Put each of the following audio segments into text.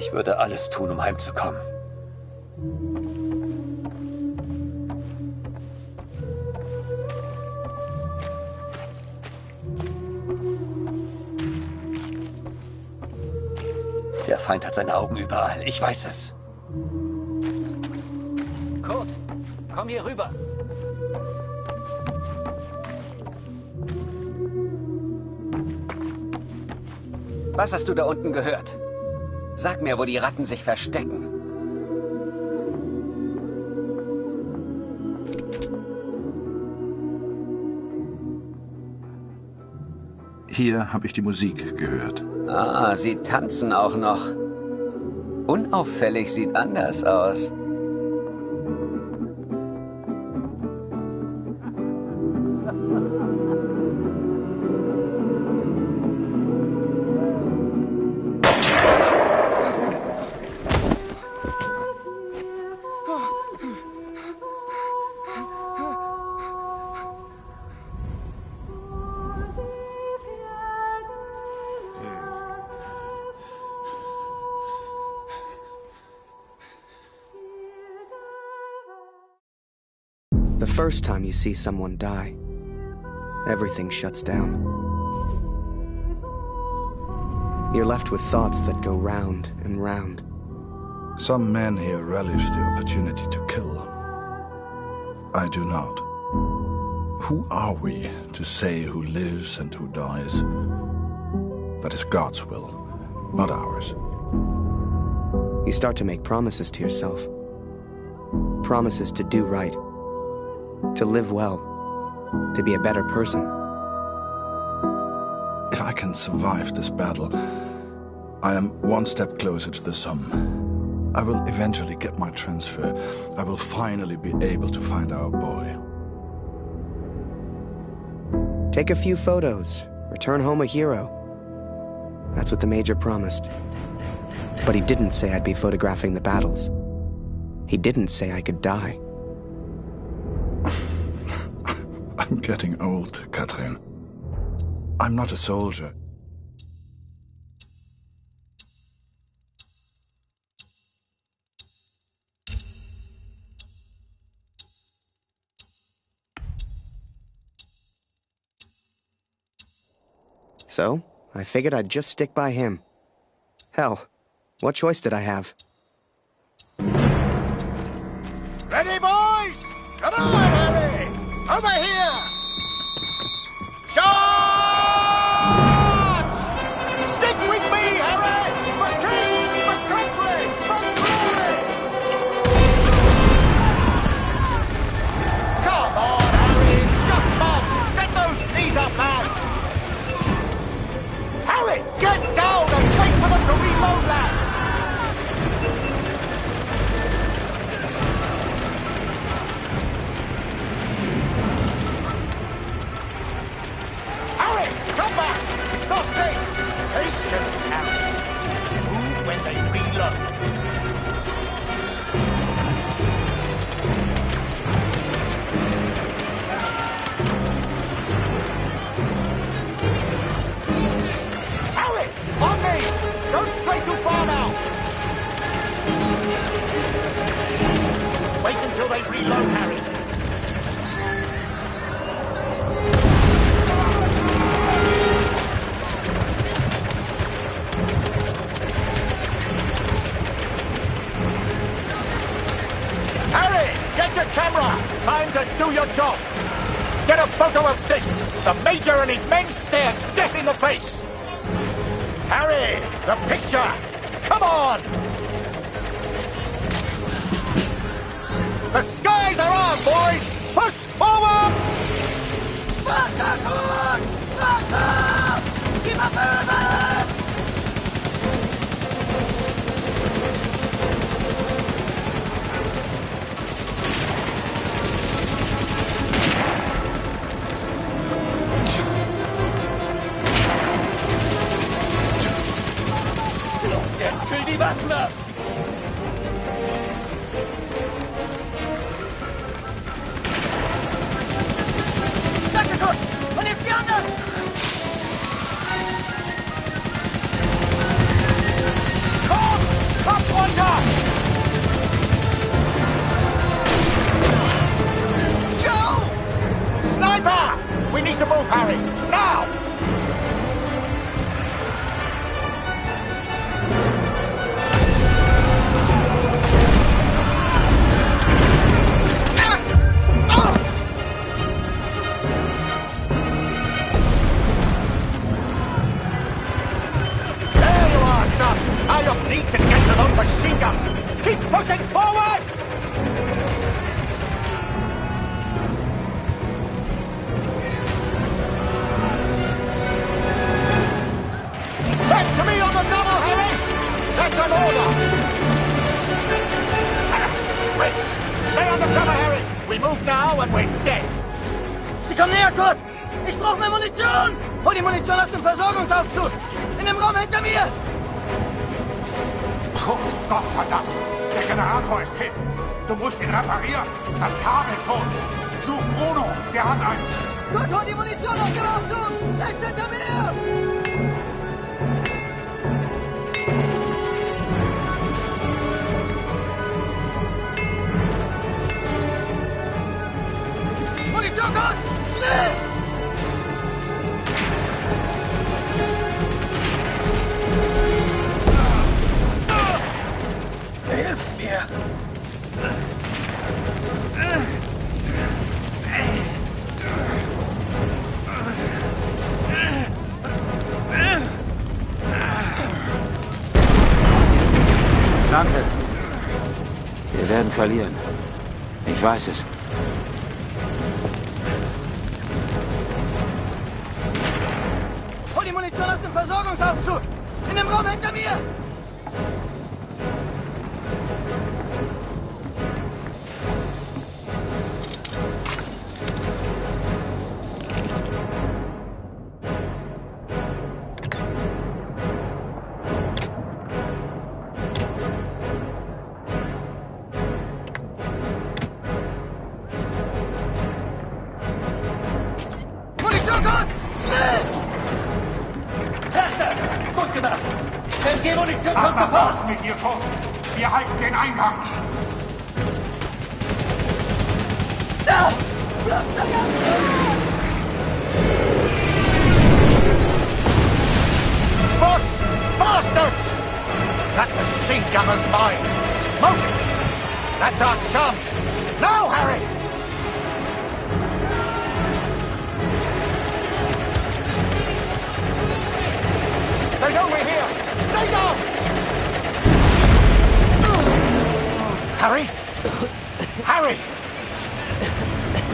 Ich würde alles tun, um heimzukommen. Der Feind hat seine Augen überall. Ich weiß es. Kurt, komm hier rüber. Was hast du da unten gehört? Sag mir, wo die Ratten sich verstecken. Hier habe ich die Musik gehört. Ah, sie tanzen auch noch. Unauffällig sieht anders aus. The first time you see someone die, everything shuts down. You're left with thoughts that go round and round. Some men here relish the opportunity to kill. I do not. Who are we to say who lives and who dies? That is God's will, not ours. You start to make promises to yourself. Promises to do right. To live well. To be a better person. If I can survive this battle, I am one step closer to the sum. I will eventually get my transfer. I will finally be able to find our boy. Take a few photos. Return home a hero. That's what the Major promised. But he didn't say I'd be photographing the battles. He didn't say I could die. I'm getting old, Katrin. I'm not a soldier. So, I figured I'd just stick by him. Hell, what choice did I have? Ready, boys? Come on, Harry! Over here! Charge! Stick with me, Harry! For king, for country, for glory! Come on, Harry! It's just fun! Get those knees up, man! Harry, get down and wait for them to reload, lad! Come back! It's not safe! Patience, Harry. Move when they reload. Harry! On me! Don't stray too far now! Wait until they reload, Harry. Get your camera! Time to do your job! Get a photo of this! The Major and his men stare death in the face! Harry, the picture! Come on! The skies are on, boys! Push forward! Jetzt kühl die Waffen ab! Danke, Kurt! Munition! Komm! Harry! Now! There you are, son! Now you need to get to those machine guns! Keep pushing forward! Back to me on the double, Harry! That's an order! Ritz, stay undercover, Harry! We move now and we're dead! Sie kommen näher, Kurt! Ich brauche mehr Munition! Hol die Munition aus dem Versorgungsaufzug! In dem Raum hinter mir! Oh, Gott sei Dank! Der Generator ist hin! Du musst ihn reparieren! Das Kabel, Kurt! Such Bruno, der hat eins! Kurt, hol die Munition aus dem Aufzug! Rechts hinter mir! Munition, Kurt! Schnell! Hilf mir! Danke. Wir werden verlieren. Ich weiß es. Hol die Munition aus dem Versorgungsaufzug! In dem Raum hinter mir! Munition, Kurt! Schnell! Herrscher! Gut gemacht! LG-Munition kommt Was sofort! mit dir, Kurt? Wir halten den Eingang! Push! Bastards! That machine gunner's mine! Smoke! That's our chance! Now, Harry! They know we're here! Stay down! Harry? Harry!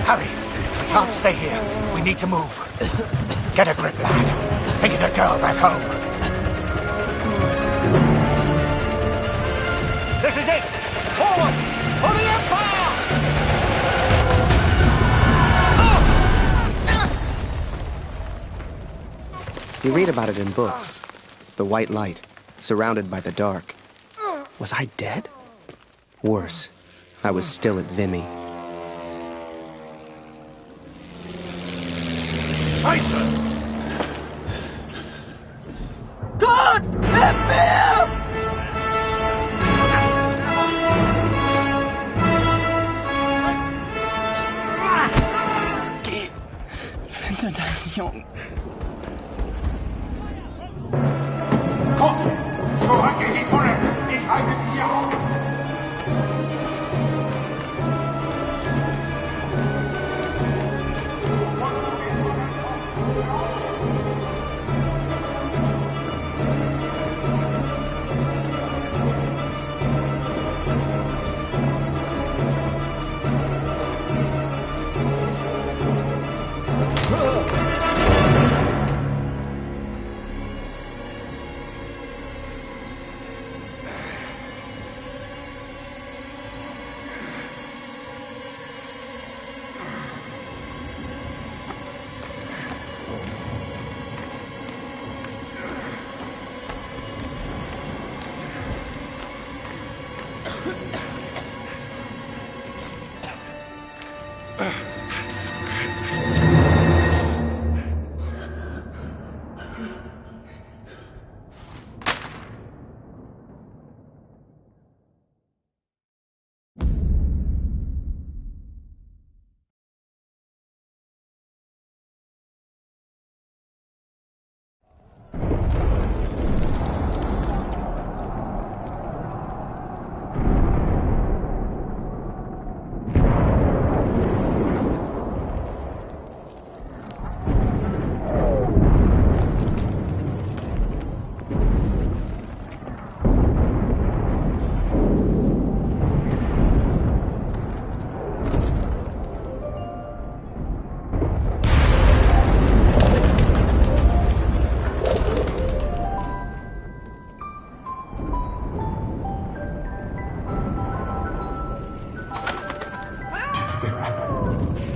Harry, we can't stay here. We need to move. Get a grip, lad. Think of the girl back home. This is it! Forward! For the Empire! You read about it in books. The white light, surrounded by the dark. Was I dead? Worse, I was still at Vimy. Scheiße! Kurt! Hilf mir! Geh! Finde deinen Jungen. Kurt! Zurück in die Tunnel! Ich halte sie hier auf!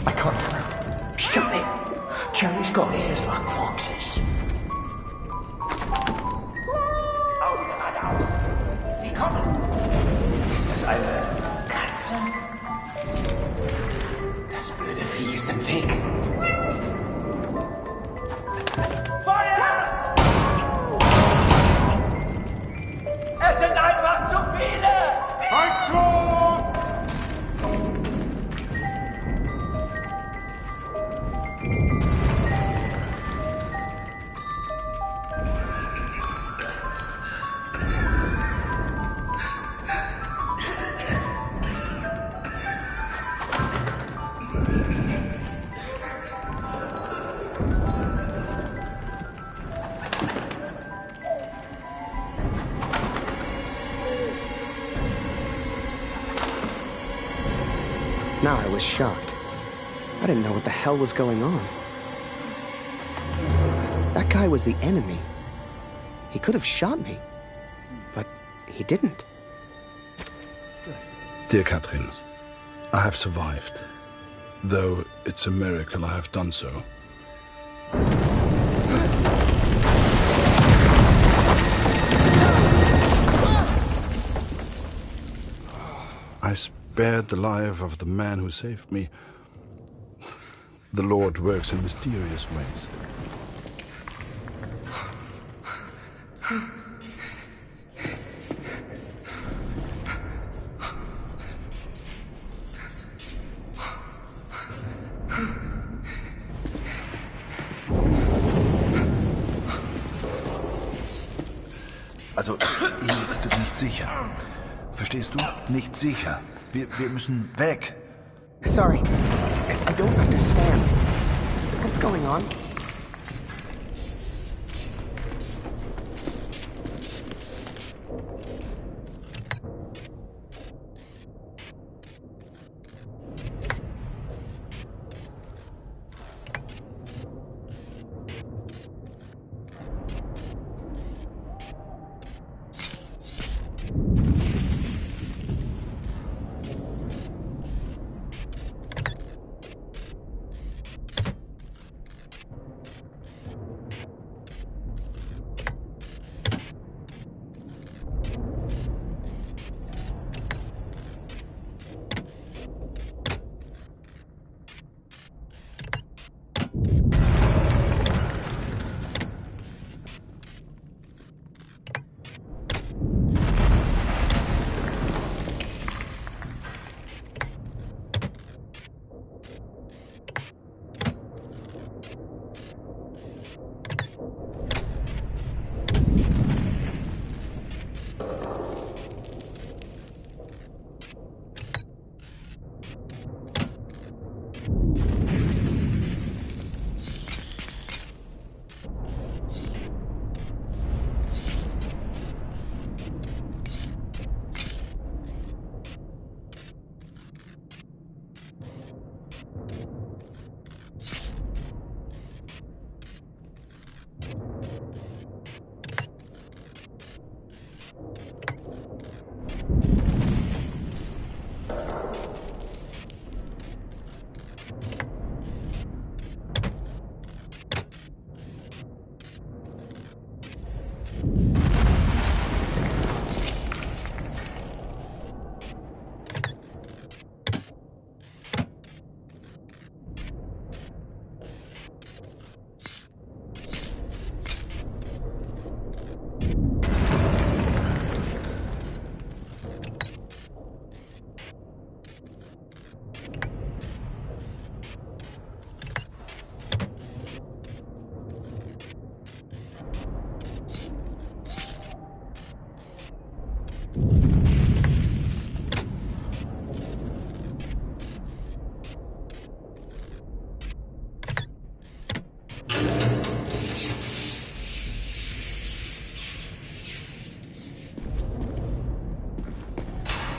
I can't. Shut it. Jerry's got ears like foxes. Augen geradeaus. Sie kommen. Ist das eine Katze? Das blöde Viech ist im Weg. Feuer! Es sind einfach zu viele! Now I was shocked. I didn't know what the hell was going on. That guy was the enemy. He could have shot me, but he didn't. Dear Catherine, I have survived. Though it's a miracle I have done so. I spared the life of the man who saved me. The Lord works in mysterious ways. Also, hier ist es nicht sicher. Verstehst du? Nicht sicher. Wir müssen weg. Sorry, I don't understand. What's going on?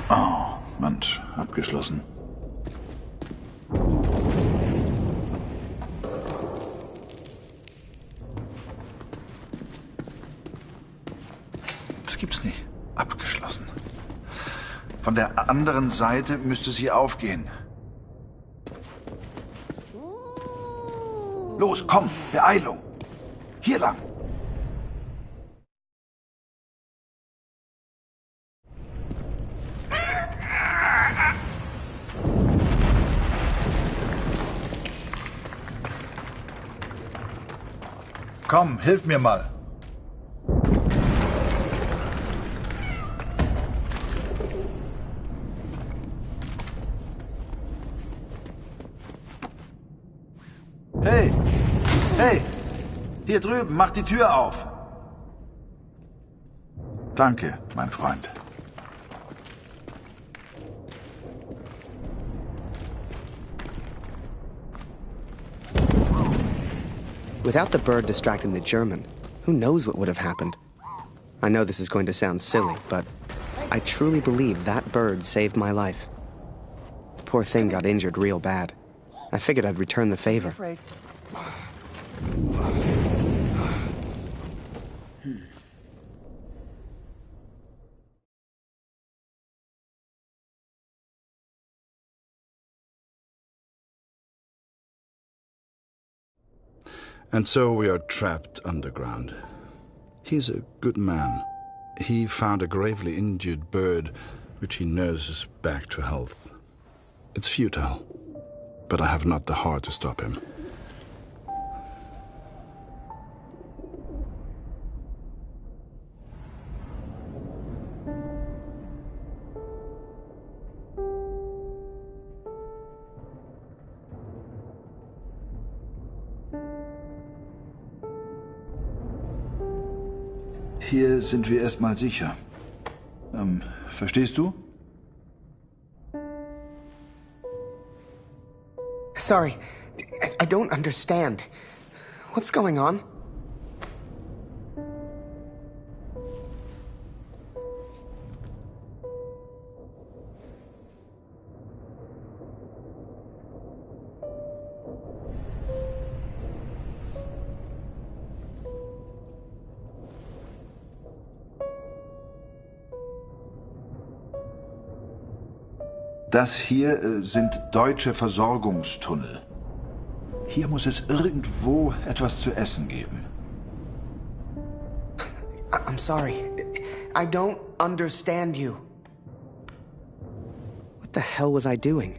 Oh, Mensch, abgeschlossen. Das gibt's nicht. Abgeschlossen. Von der anderen Seite müsste sie aufgehen. Los, komm, Beeilung. Hier lang. Komm, hilf mir mal. Hey! Hey! Hier drüben, mach die Tür auf! Danke, mein Freund. Without the bird distracting the German, who knows what would have happened? I know this is going to sound silly, but I truly believe that bird saved my life. Poor thing got injured real bad. I figured I'd return the favor. And so we are trapped underground. He's a good man. He found a gravely injured bird, which he nurses back to health. It's futile, but I have not the heart to stop him. Hier sind wir erstmal sicher. Verstehst du? Sorry, I don't understand. What's going on? Das hier sind deutsche Versorgungstunnel. Hier muss es irgendwo etwas zu essen geben. I'm sorry. I don't understand you. What the hell was I doing?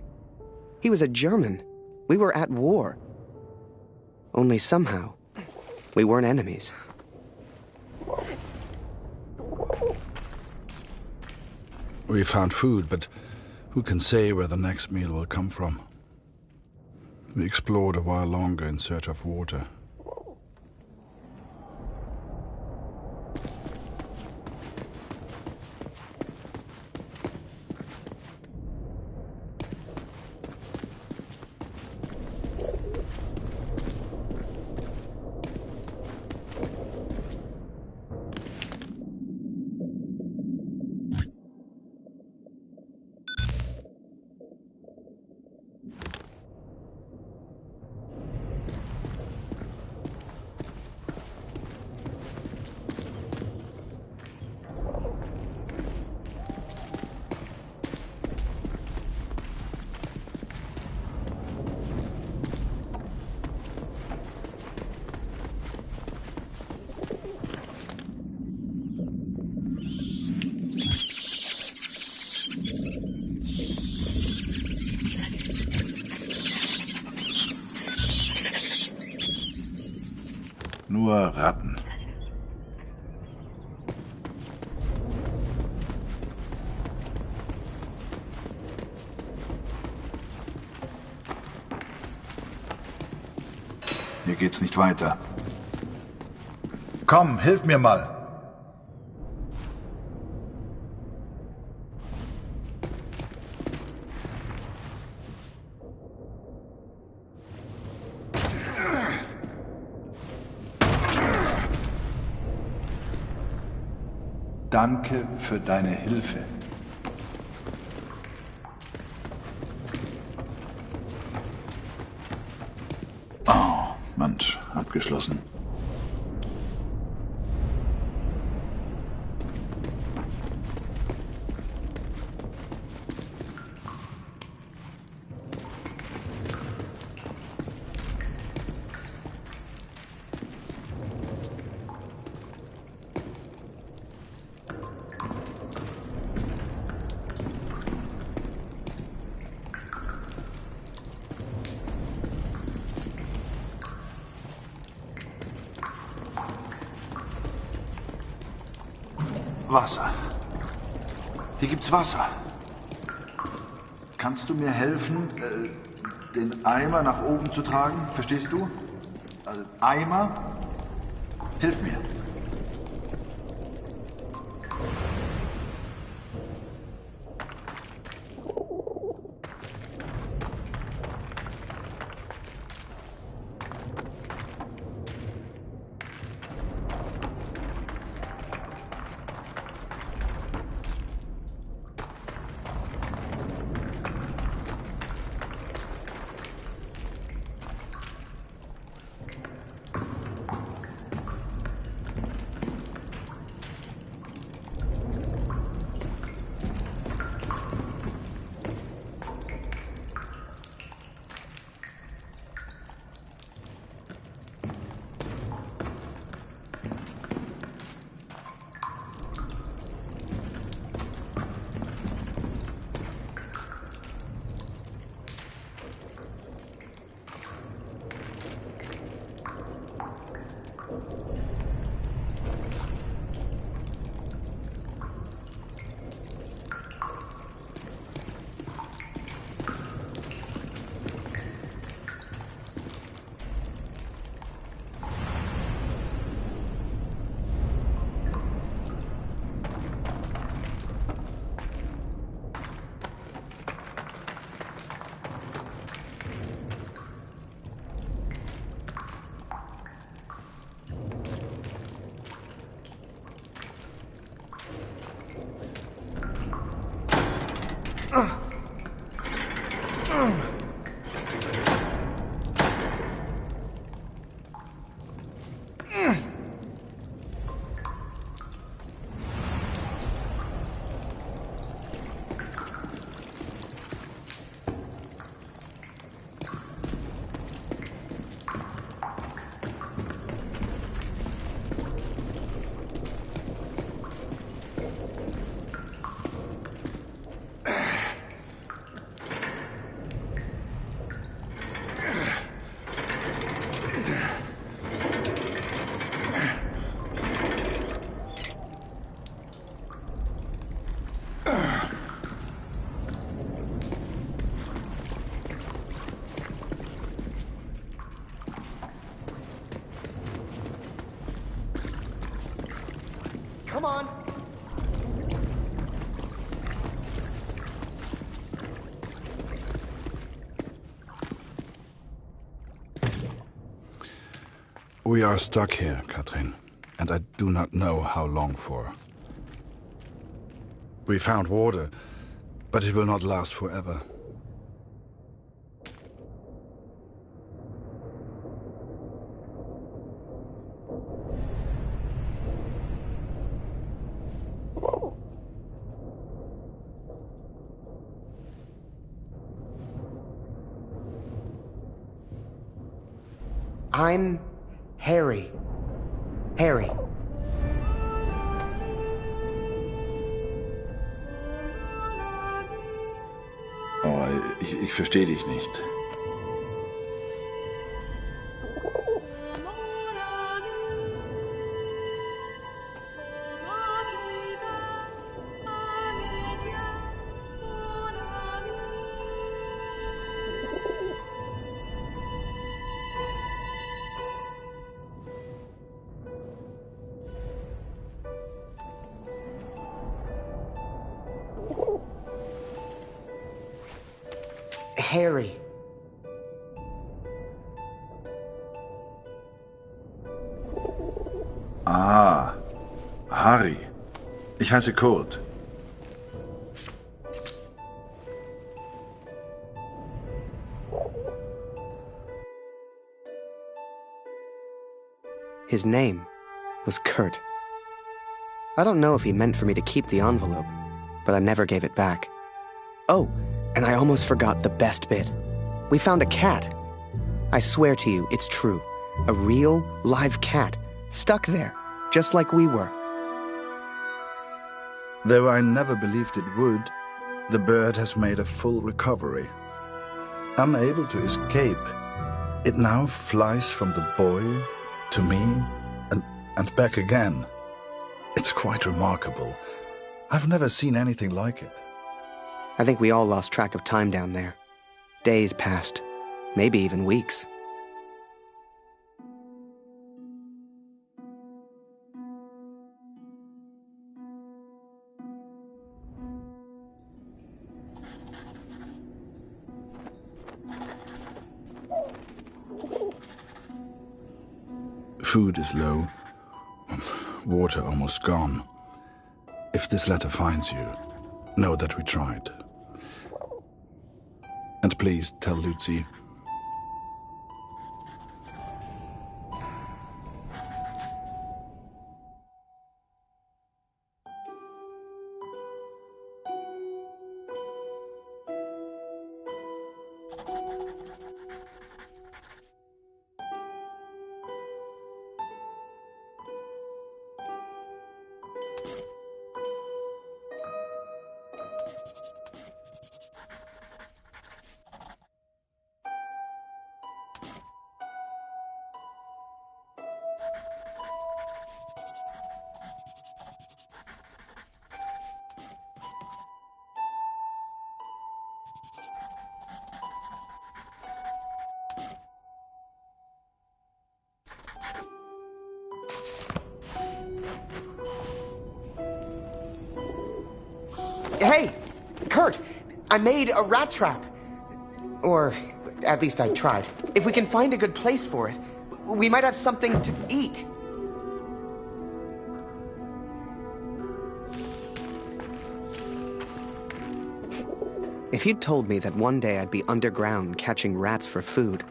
He was a German. We were at war. Only somehow, we weren't enemies. We found food, but who can say where the next meal will come from? We explored a while longer in search of water. Nur Ratten. Hier geht's nicht weiter. Komm, hilf mir mal. Danke für deine Hilfe. Oh, Mensch, abgeschlossen. Wasser. Hier gibt's Wasser. Kannst du mir helfen, den Eimer nach oben zu tragen? Verstehst du? Also, Eimer? Hilf mir. Come on. We are stuck here, Katrin, and I do not know how long for. We found water, but it will not last forever. I'm Harry. Harry. Oh, ich verstehe dich nicht. Harry. Ah, Harry. Ich heiße Kurt. His name was Kurt. I don't know if he meant for me to keep the envelope, but I never gave it back. Oh, and I almost forgot the best bit. We found a cat. I swear to you, it's true. A real, live cat, stuck there, just like we were. Though I never believed it would, the bird has made a full recovery. Unable to escape, it now flies from the boy to me and back again. It's quite remarkable I've never seen anything like it. I think we all lost track of time down there. Days passed, maybe even weeks. Food is low, water almost gone. If this letter finds you, know that we tried. And please tell Lucy. Hey, Kurt, I made a rat trap. Or, at least I tried. If we can find a good place for it, we might have something to eat. If you'd told me that one day I'd be underground catching rats for food,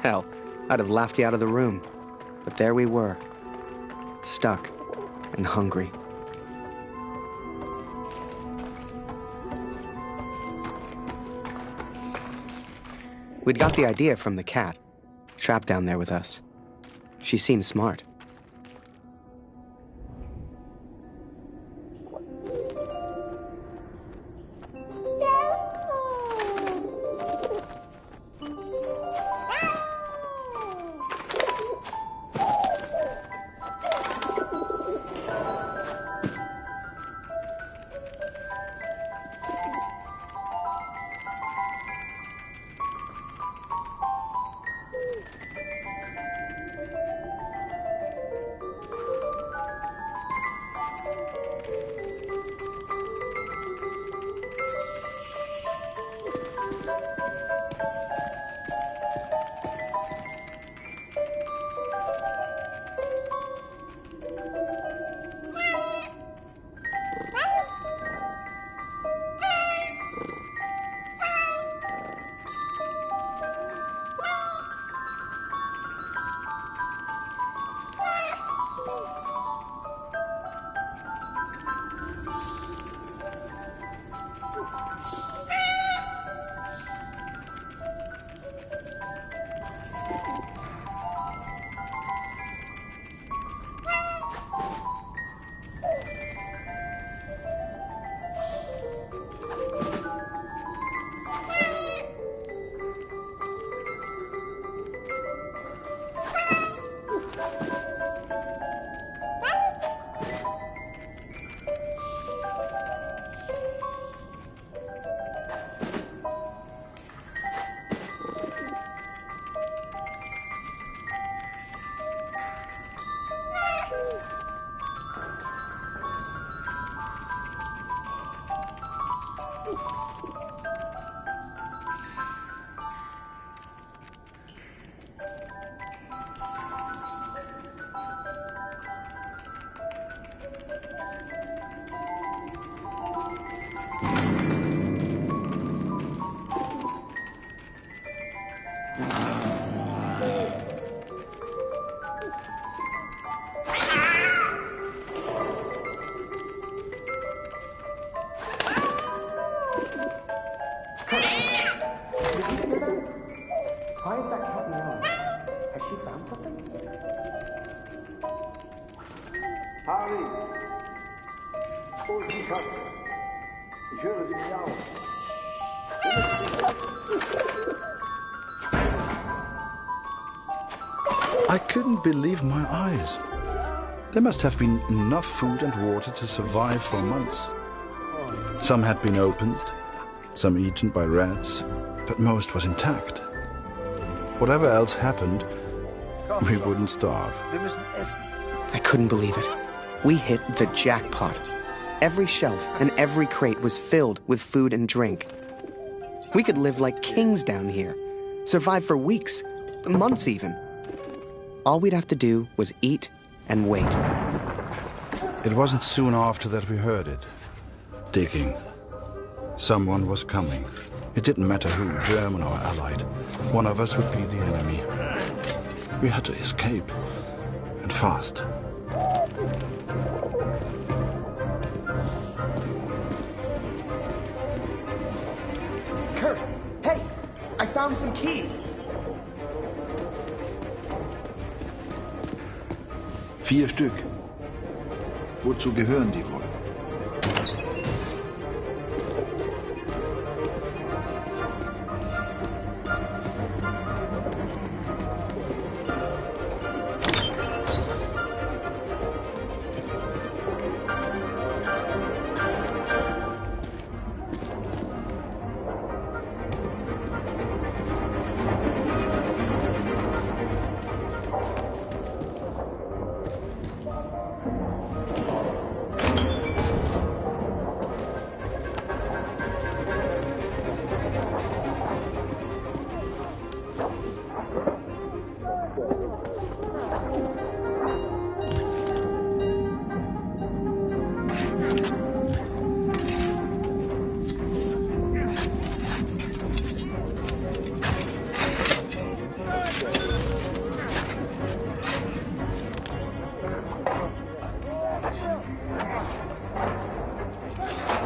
hell, I'd have laughed you out of the room. But there we were, stuck and hungry. We'd got the idea from the cat, trapped down there with us. She seemed smart. Why is that cat meowing? Has she found something? Harry! Wo ist die Katze? Ich höre sie miauen. I couldn't believe my eyes. There must have been enough food and water to survive for months. Some had been opened, some eaten by rats, but most was intact. Whatever else happened, we wouldn't starve. Wir müssen essen. I couldn't believe it. We hit the jackpot. Every shelf and every crate was filled with food and drink. We could live like kings down here, survive for weeks, months even. All we'd have to do was eat and wait. It wasn't soon after that we heard it. Digging. Someone was coming. It didn't matter who, German or Allied. One of us would be the enemy. We had to escape. And fast. Kurt, hey! I found some keys! 4 Stück. Wozu gehören die wohl?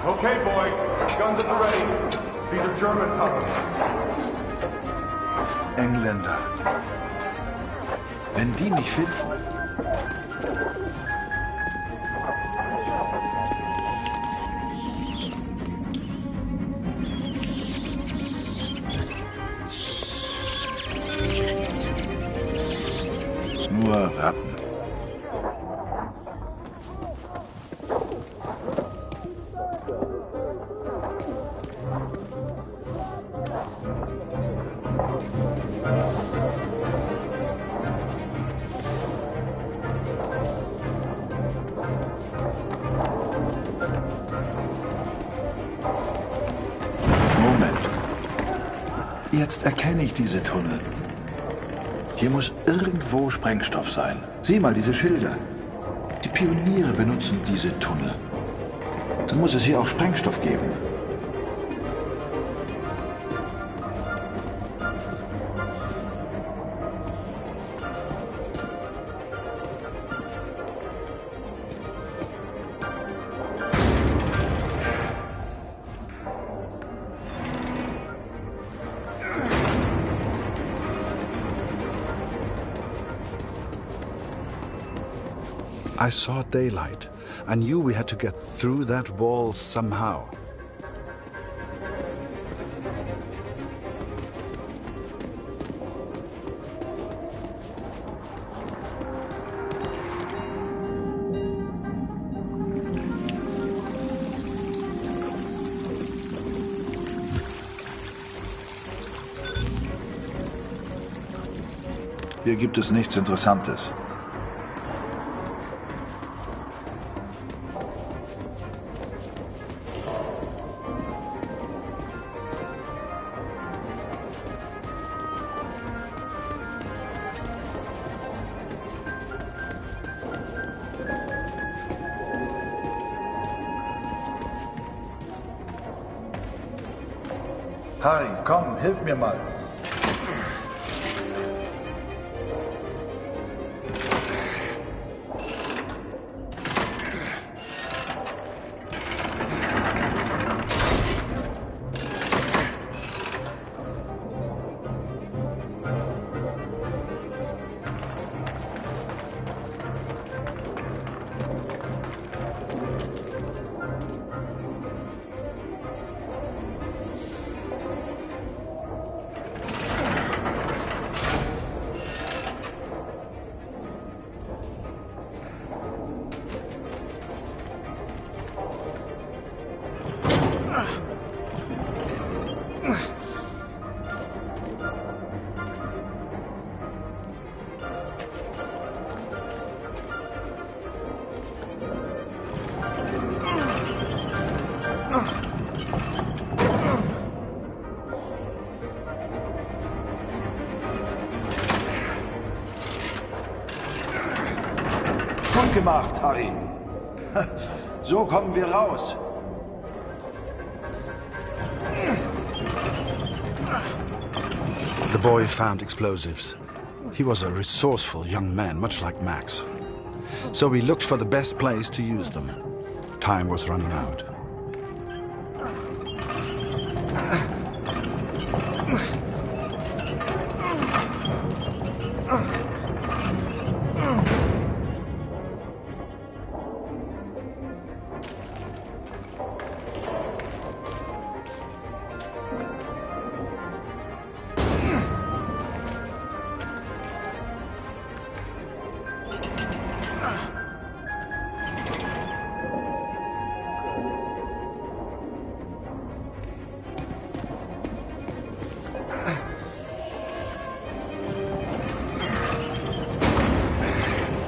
Okay, boys. Guns at the ready. These are German tunnels. Engländer. Wenn die mich finden... Nur Ratten. Jetzt erkenne ich diese Tunnel. Hier muss irgendwo Sprengstoff sein. Sieh mal diese Schilder. Die Pioniere benutzen diese Tunnel. Dann muss es hier auch Sprengstoff geben. I saw daylight. I knew we had to get through that wall somehow. Hier gibt es nichts Interessantes. Harry, komm, hilf mir mal. gemacht, Harry. So kommen wir raus. The boy found explosives. He was a resourceful young man, much like Max. So we looked for the best place to use them. Time was running out.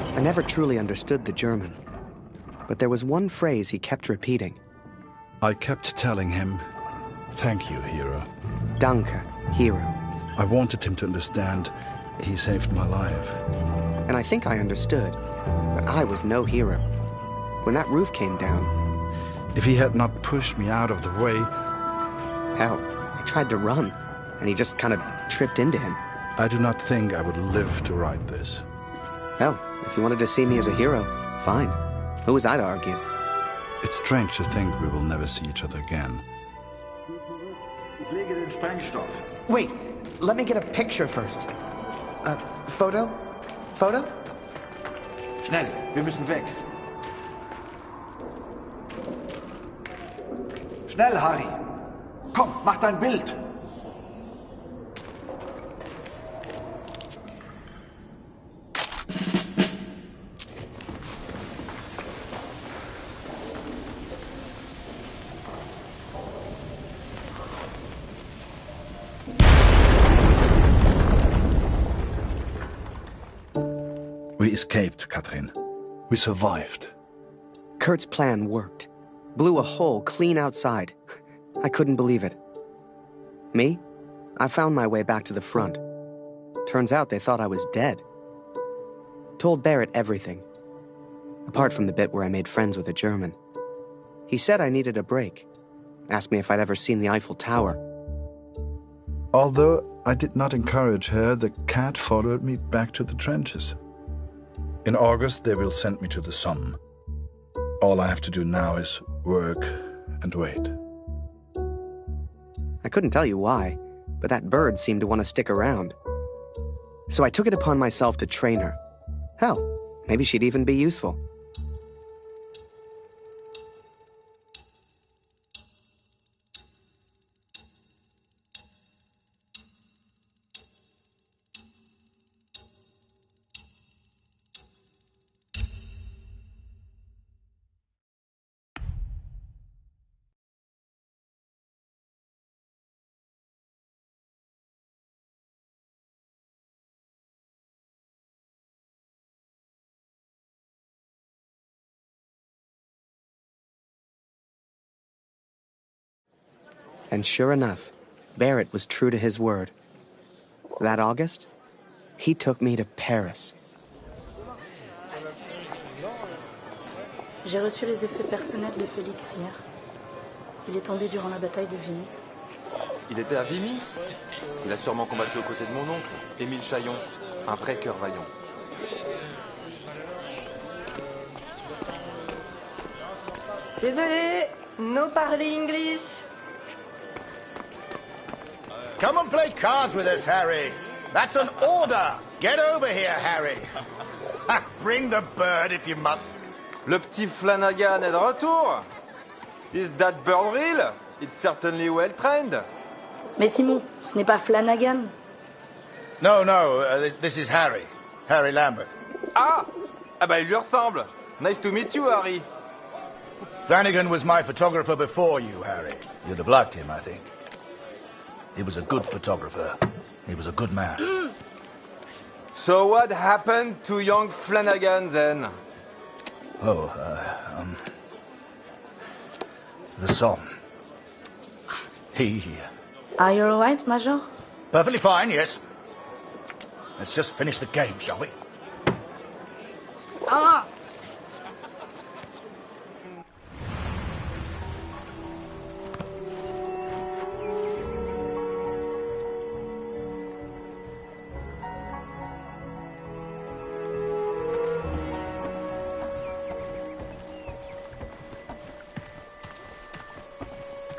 I never truly understood the German, but there was one phrase he kept repeating. I kept telling him, "Thank you, hero." Danke, hero. I wanted him to understand he saved my life. And I think I understood, but I was no hero. When that roof came down... If he had not pushed me out of the way... Hell, I tried to run, and he just kind of tripped into him. I do not think I would live to write this. Hell, if you wanted to see me as a hero, fine. Who was I to argue? It's strange to think we will never see each other again. Ich lege den Sprengstoff. Wait, let me get a picture first. Photo? Photo? Schnell, wir müssen weg. Schnell, Harry. Komm, mach dein Bild. We escaped, Katrin. We survived. Kurt's plan worked. Blew a hole clean outside. I couldn't believe it. Me? I found my way back to the front. Turns out they thought I was dead. Told Barrett everything. Apart from the bit where I made friends with a German. He said I needed a break. Asked me if I'd ever seen the Eiffel Tower. Although I did not encourage her, the cat followed me back to the trenches. In August, they will send me to the sun. All I have to do now is work and wait. I couldn't tell you why, but that bird seemed to want to stick around. So I took it upon myself to train her. Hell, maybe she'd even be useful. And sure enough, Barrett was true to his word. That August, he took me to Paris. J'ai reçu les effets personnels de Félix hier. Il est tombé durant la bataille de Vimy. Il était à Vimy? Il a sûrement combattu aux côtés de mon oncle, Émile Chaillon, un vrai cœur vaillant. Désolé, no parler English. Come and play cards with us, Harry. That's an order. Get over here, Harry. Bring the bird if you must. Le petit Flanagan est de retour. Is that bird real? It's certainly well trained. Mais Simon, ce n'est pas Flanagan. No, this is Harry. Harry Lambert. Ah bah il lui ressemble. Nice to meet you, Harry. Flanagan was my photographer before you, Harry. You'd have liked him, I think. He was a good photographer. He was a good man. So what happened to young Flanagan then? Oh, the song. He... Are you all right, Major? Perfectly fine, yes. Let's just finish the game, shall we? Ah!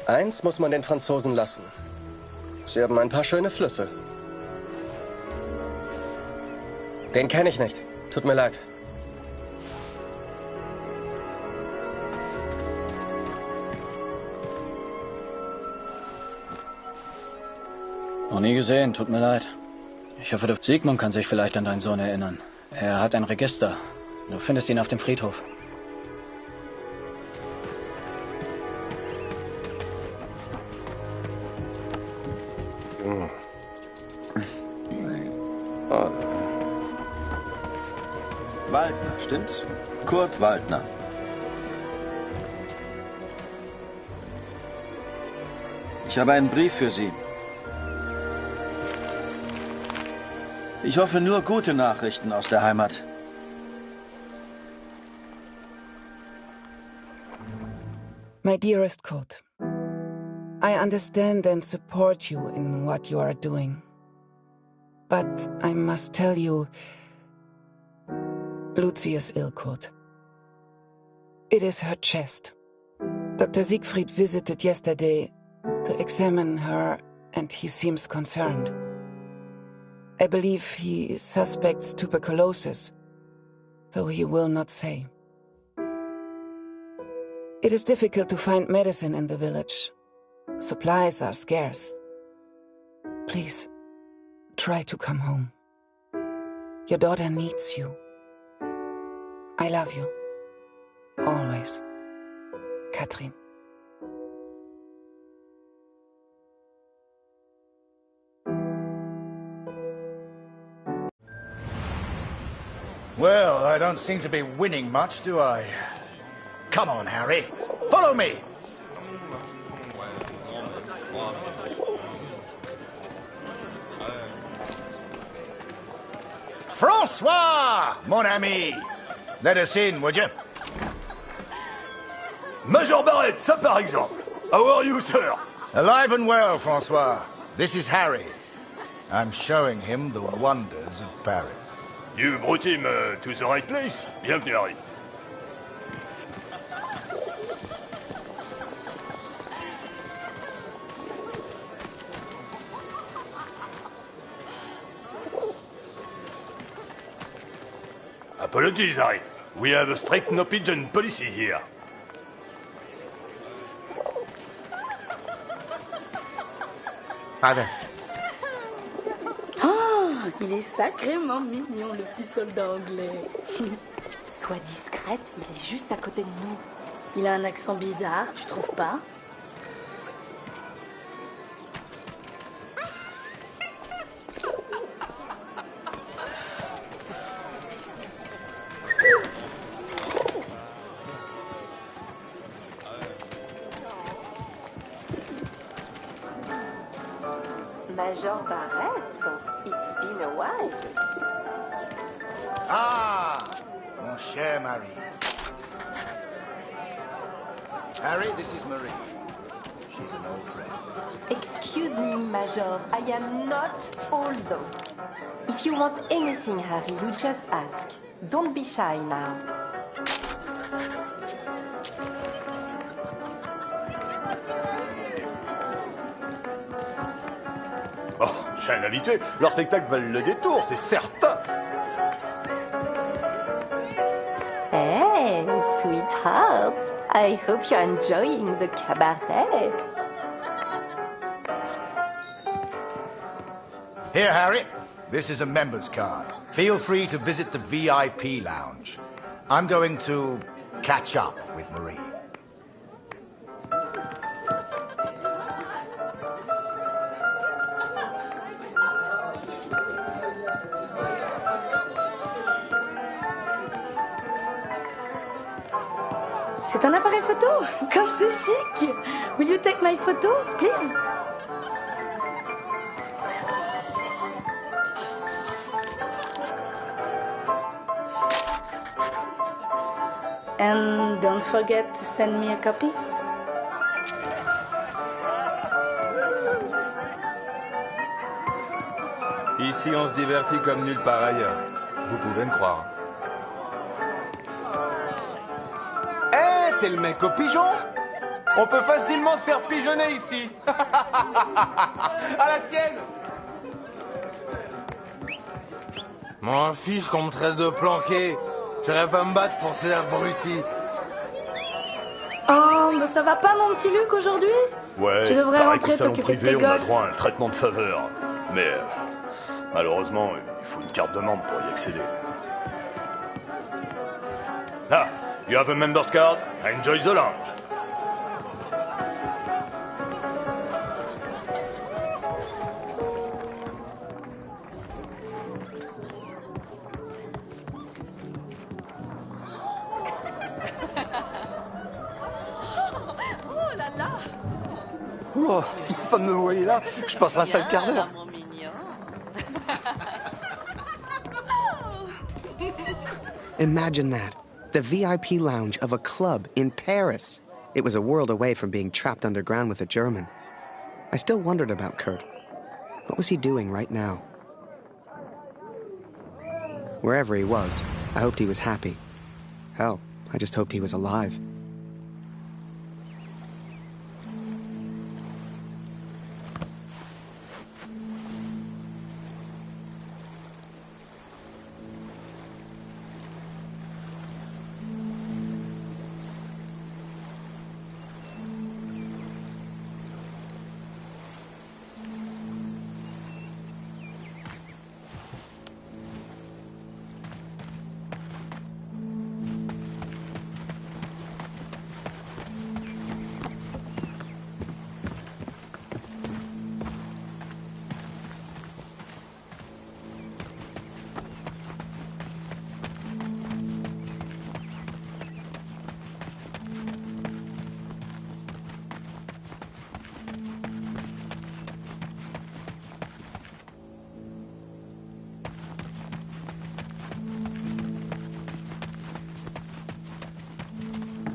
Eins muss man den Franzosen lassen. Sie haben ein paar schöne Flüsse. Den kenne ich nicht. Tut mir leid. Noch nie gesehen, tut mir leid. Ich hoffe, Sigmund kann sich vielleicht an deinen Sohn erinnern. Er hat ein Register. Du findest ihn auf dem Friedhof. Waldner, stimmt's? Kurt Waldner. Ich habe einen Brief für Sie. Ich hoffe nur gute Nachrichten aus der Heimat. My dearest Kurt, I understand and support you in what you are doing. But I must tell you, Lucy is ill, Kurt. It is her chest. Dr. Siegfried visited yesterday to examine her, and he seems concerned. I believe he suspects tuberculosis, though he will not say. It is difficult to find medicine in the village. Supplies are scarce. Please, try to come home. Your daughter needs you. I love you. Always. Katrin. Well, I don't seem to be winning much, do I? Come on, Harry. Follow me! François, mon ami! Let us in, would you? Major Barrett, ça par exemple. How are you, sir? Alive and well, François. This is Harry. I'm showing him the wonders of Paris. You brought him to the right place. Bienvenue, Harry. Apologies, Harry. We have a strict no-pigeon policy here. Father. Oh, il est sacrément mignon, le petit soldat anglais. Sois discrète, il est juste à côté de nous. Il a un accent bizarre, tu trouves pas? Major Barrett, it's been a while. Ah, mon cher Marie. Harry, this is Marie. She's an old friend. Excuse me, Major, I am not old though. If you want anything, Harry, you just ask. Don't be shy now. Oh, j'ai un invité. Leur spectacle valent le détour, c'est certain. Hey, sweetheart. I hope you're enjoying the cabaret. Here, Harry. This is a member's card. Feel free to visit the VIP lounge. I'm going to catch up with Marie. C'est un appareil photo? Comme c'est chic! Will you take my photo, please? And don't forget to send me a copy. Ici, on se divertit comme nulle part ailleurs. Vous pouvez me croire. T'es le mec au pigeon? On peut facilement se faire pigeonner ici. À la tienne. M'en fiche qu'on me traite de planqué. J'irai pas me battre pour ces abrutis. Oh, mais ça va pas, mon petit Luc, aujourd'hui? Ouais, tu devrais pareil rentrer qu'au salon t'occuper de privé, tes on a gosses. droit à un traitement de faveur. Mais malheureusement, il faut une carte de membre pour y accéder. Ah, you have a member's card? Enjoy the lounge. Oh là là. Oh, si la femme me voyait là, je passerai un sale quart d'heure. Mon mignon. Imagine that. The VIP lounge of a club in Paris. It was a world away from being trapped underground with a German. I still wondered about Kurt. What was he doing right now? Wherever he was, I hoped he was happy. Hell, I just hoped he was alive.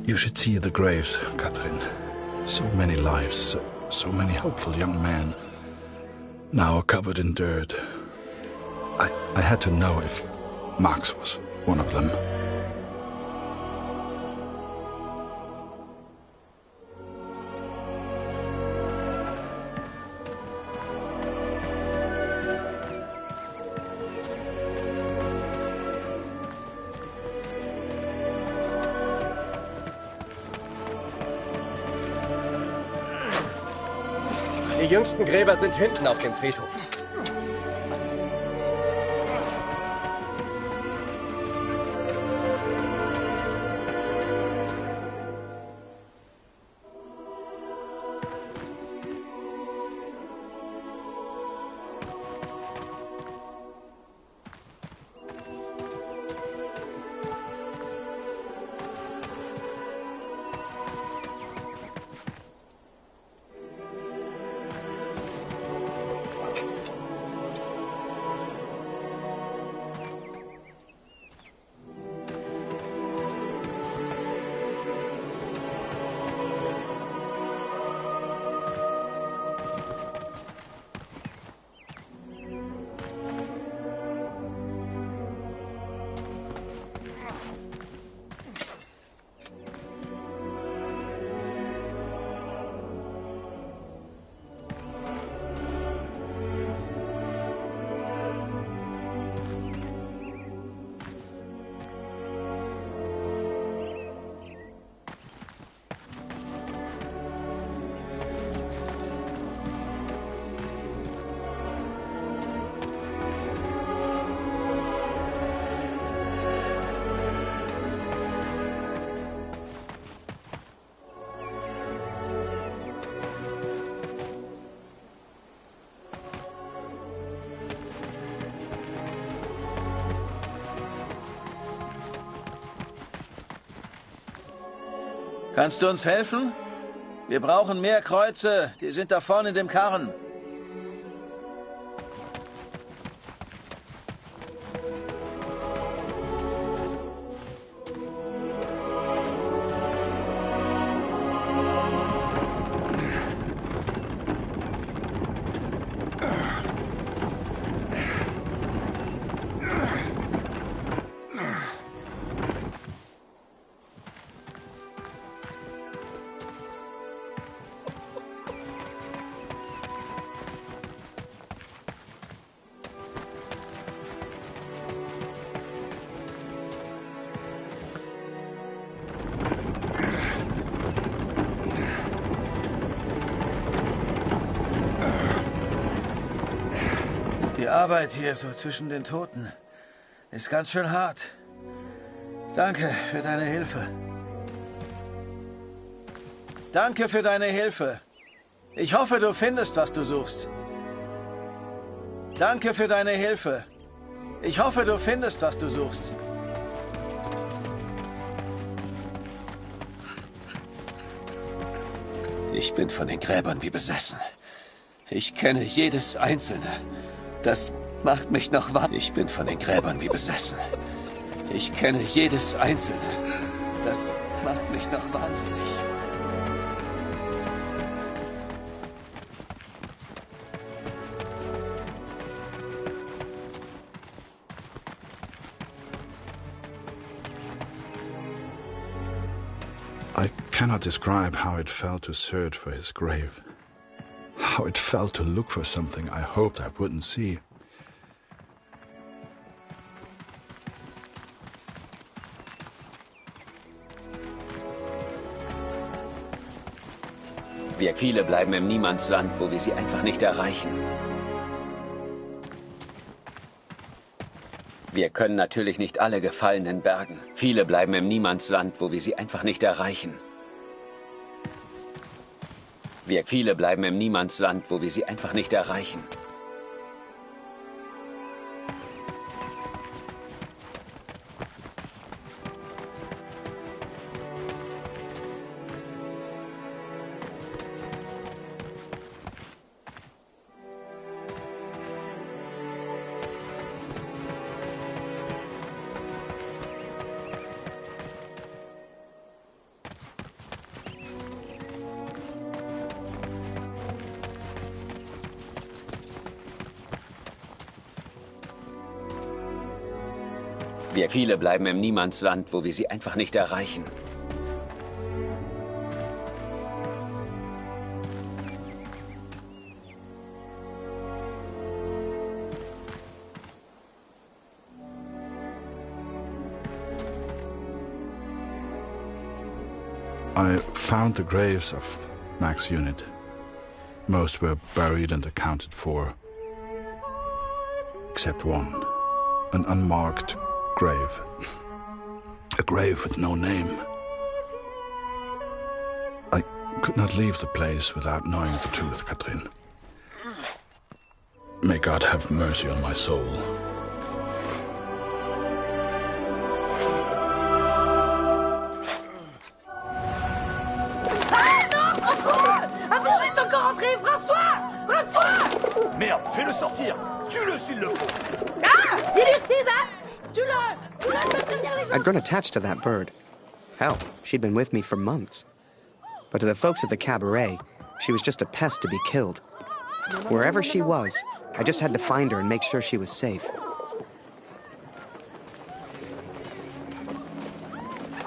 You should see the graves, Catherine. So many lives, so many hopeful young men, now covered in dirt. I had to know if Max was one of them. Die jüngsten Gräber sind hinten auf dem Friedhof. Kannst du uns helfen? Wir brauchen mehr Kreuze. Die sind da vorne in dem Karren. Arbeit hier so zwischen den Toten ist ganz schön hart. Danke für deine Hilfe. Danke für deine Hilfe. Ich hoffe, du findest, was du suchst. Danke für deine Hilfe. Ich hoffe, du findest, was du suchst. Ich bin von den Gräbern wie besessen. Ich kenne jedes einzelne. Das macht mich noch wahr. Ich bin von den Gräbern wie besessen. Ich kenne jedes einzelne. Das macht mich noch wahnsinnig. I cannot describe how it felt to search for his grave. How it felt to look for something I hoped I wouldn't see. Wir viele bleiben im Niemandsland, wo wir sie einfach nicht erreichen. Wir können natürlich nicht alle Gefallenen bergen. Viele bleiben im Niemandsland, wo wir sie einfach nicht erreichen. Wir viele bleiben im Niemandsland, wo wir sie einfach nicht erreichen. Wir viele bleiben im Niemandsland, wo wir sie einfach nicht erreichen. I found the graves of Mac's unit. Most were buried and accounted for, except one, an unmarked grave. A grave with no name. I could not leave the place without knowing the truth, Katrin. May God have mercy on my soul. Ah non, François! Avant, est encore entré! François! François! Merde, fais-le sortir! Tue-le s'il le faut! Ah! Did you see that? I'd grown attached to that bird. Hell, she'd been with me for months. But to the folks at the cabaret, she was just a pest to be killed. Wherever she was, I just had to find her and make sure she was safe.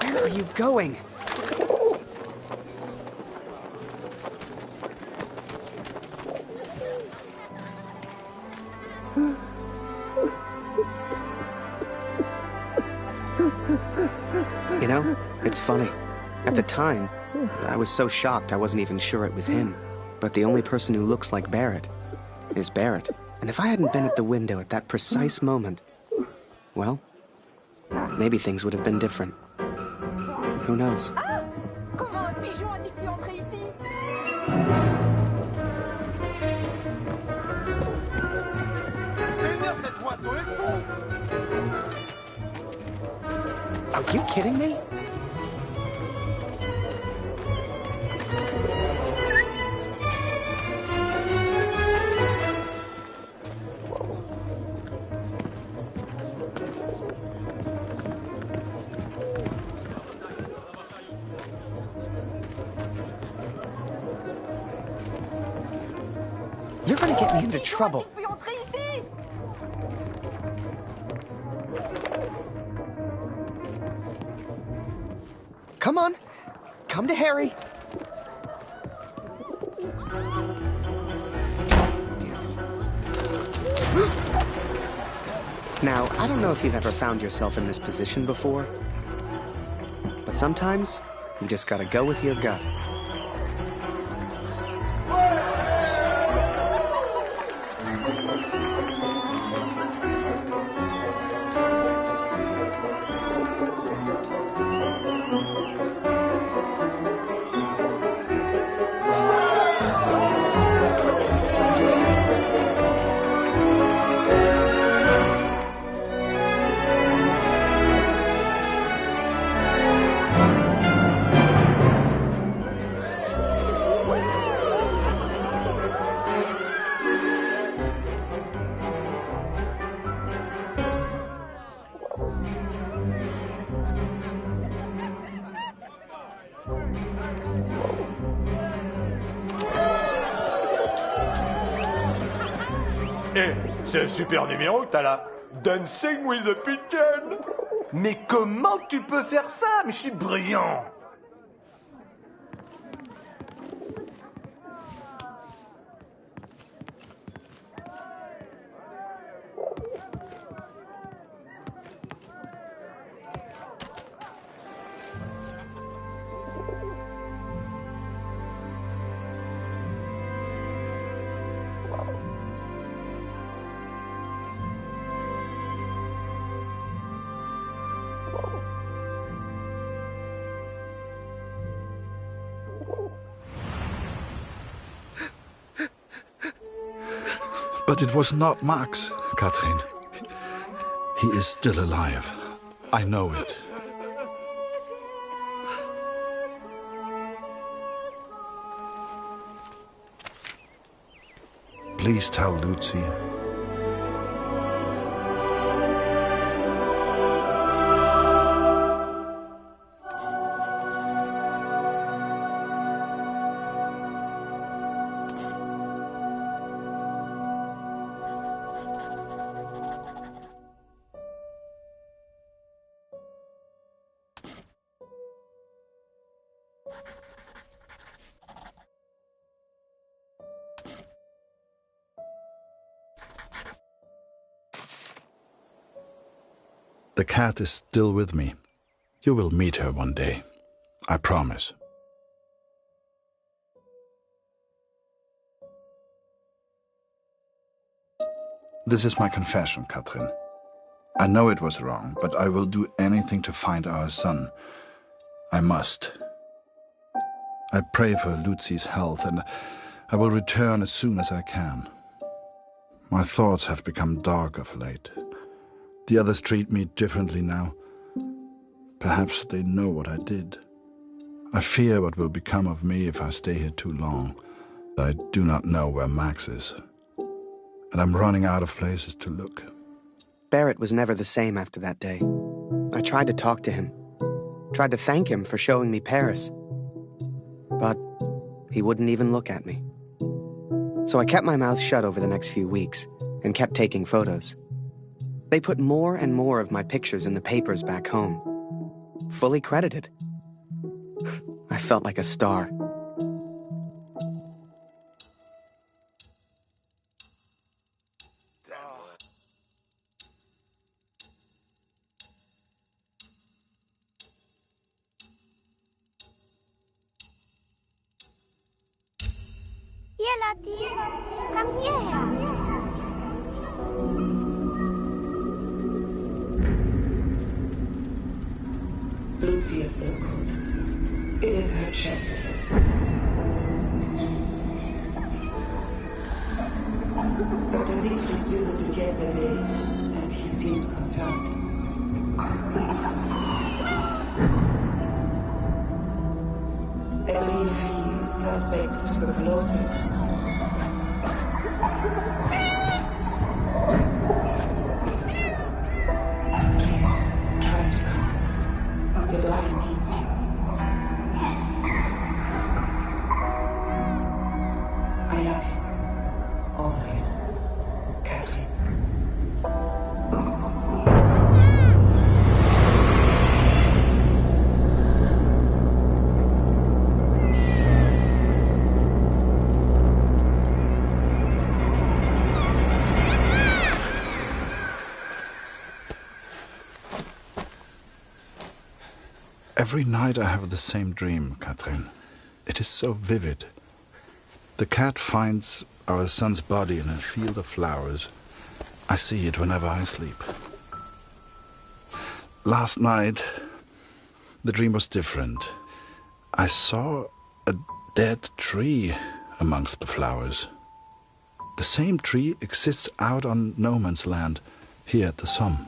Where are you going? You know, it's funny. At the time, I was so shocked I wasn't even sure it was him. But the only person who looks like Barrett is Barrett. And if I hadn't been at the window at that precise moment, well, maybe things would have been different. Who knows? Ah! Comment un pigeon a-t-il pu entrer ici? Seigneur, cet oiseau est fou! Are you kidding me? You're gonna get me into trouble. Come on, come to Harry. Now, I don't know if you've ever found yourself in this position before, but sometimes you just gotta go with your gut. c'est un super numéro que t'as là. Dancing with a Pigeon. Mais comment tu peux faire ça? Mais je suis brillant. But it was not Max, Catherine. He is still alive. I know it. Please tell Lucy. The cat is still with me. You will meet her one day. I promise. This is my confession, Catherine. I know it was wrong, but I will do anything to find our son. I must. I pray for Lucy's health, and I will return as soon as I can. My thoughts have become dark of late. The others treat me differently now. Perhaps they know what I did. I fear what will become of me if I stay here too long. I do not know where Max is, and I'm running out of places to look. Barrett was never the same after that day. I tried to talk to him, tried to thank him for showing me Paris, but he wouldn't even look at me. So I kept my mouth shut over the next few weeks and kept taking photos. They put more and more of my pictures in the papers back home, fully credited. I felt like a star. Here, Lottie. Come here. Lucy is still good. It is her chest. Dr. Siegfried visited yesterday, and he seems concerned. I believe he suspects tuberculosis. Please, try to come home. Your daughter needs you. I love you. Always. Catherine. Every night I have the same dream, Catherine. It is so vivid. The cat finds our son's body in a field of flowers. I see it whenever I sleep. Last night, the dream was different. I saw a dead tree amongst the flowers. The same tree exists out on no man's land, here at the Somme.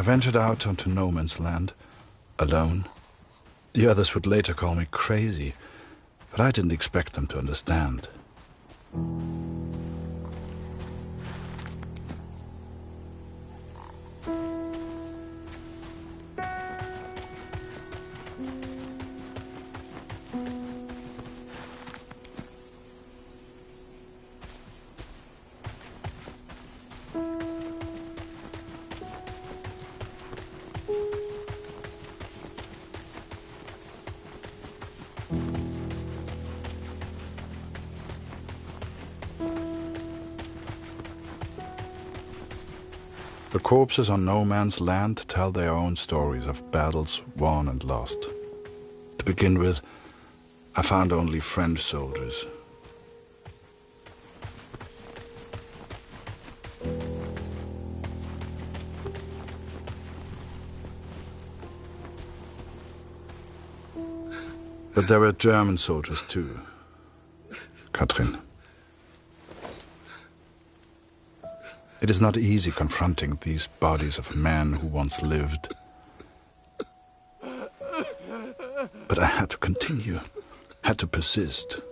I ventured out onto no man's land, alone. The others would later call me crazy, but I didn't expect them to understand. The corpses on no man's land tell their own stories of battles won and lost. To begin with, I found only French soldiers. But there were German soldiers too. Katrin. It is not easy confronting these bodies of men who once lived. But I had to continue, had to persist.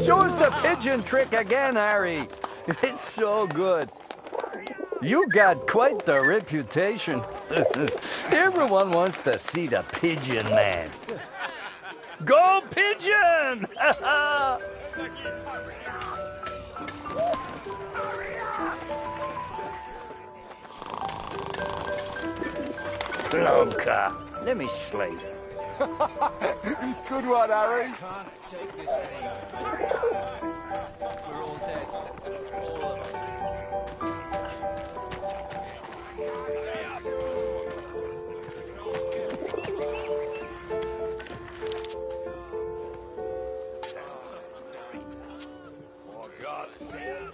Show us the pigeon trick again, Harry. It's so good. You got quite the reputation. Everyone wants to see the pigeon man. Go pigeon! Blanca, let me slay. Good one, Harry. Can't take this anymore. We're all dead. All of us. For God's sake.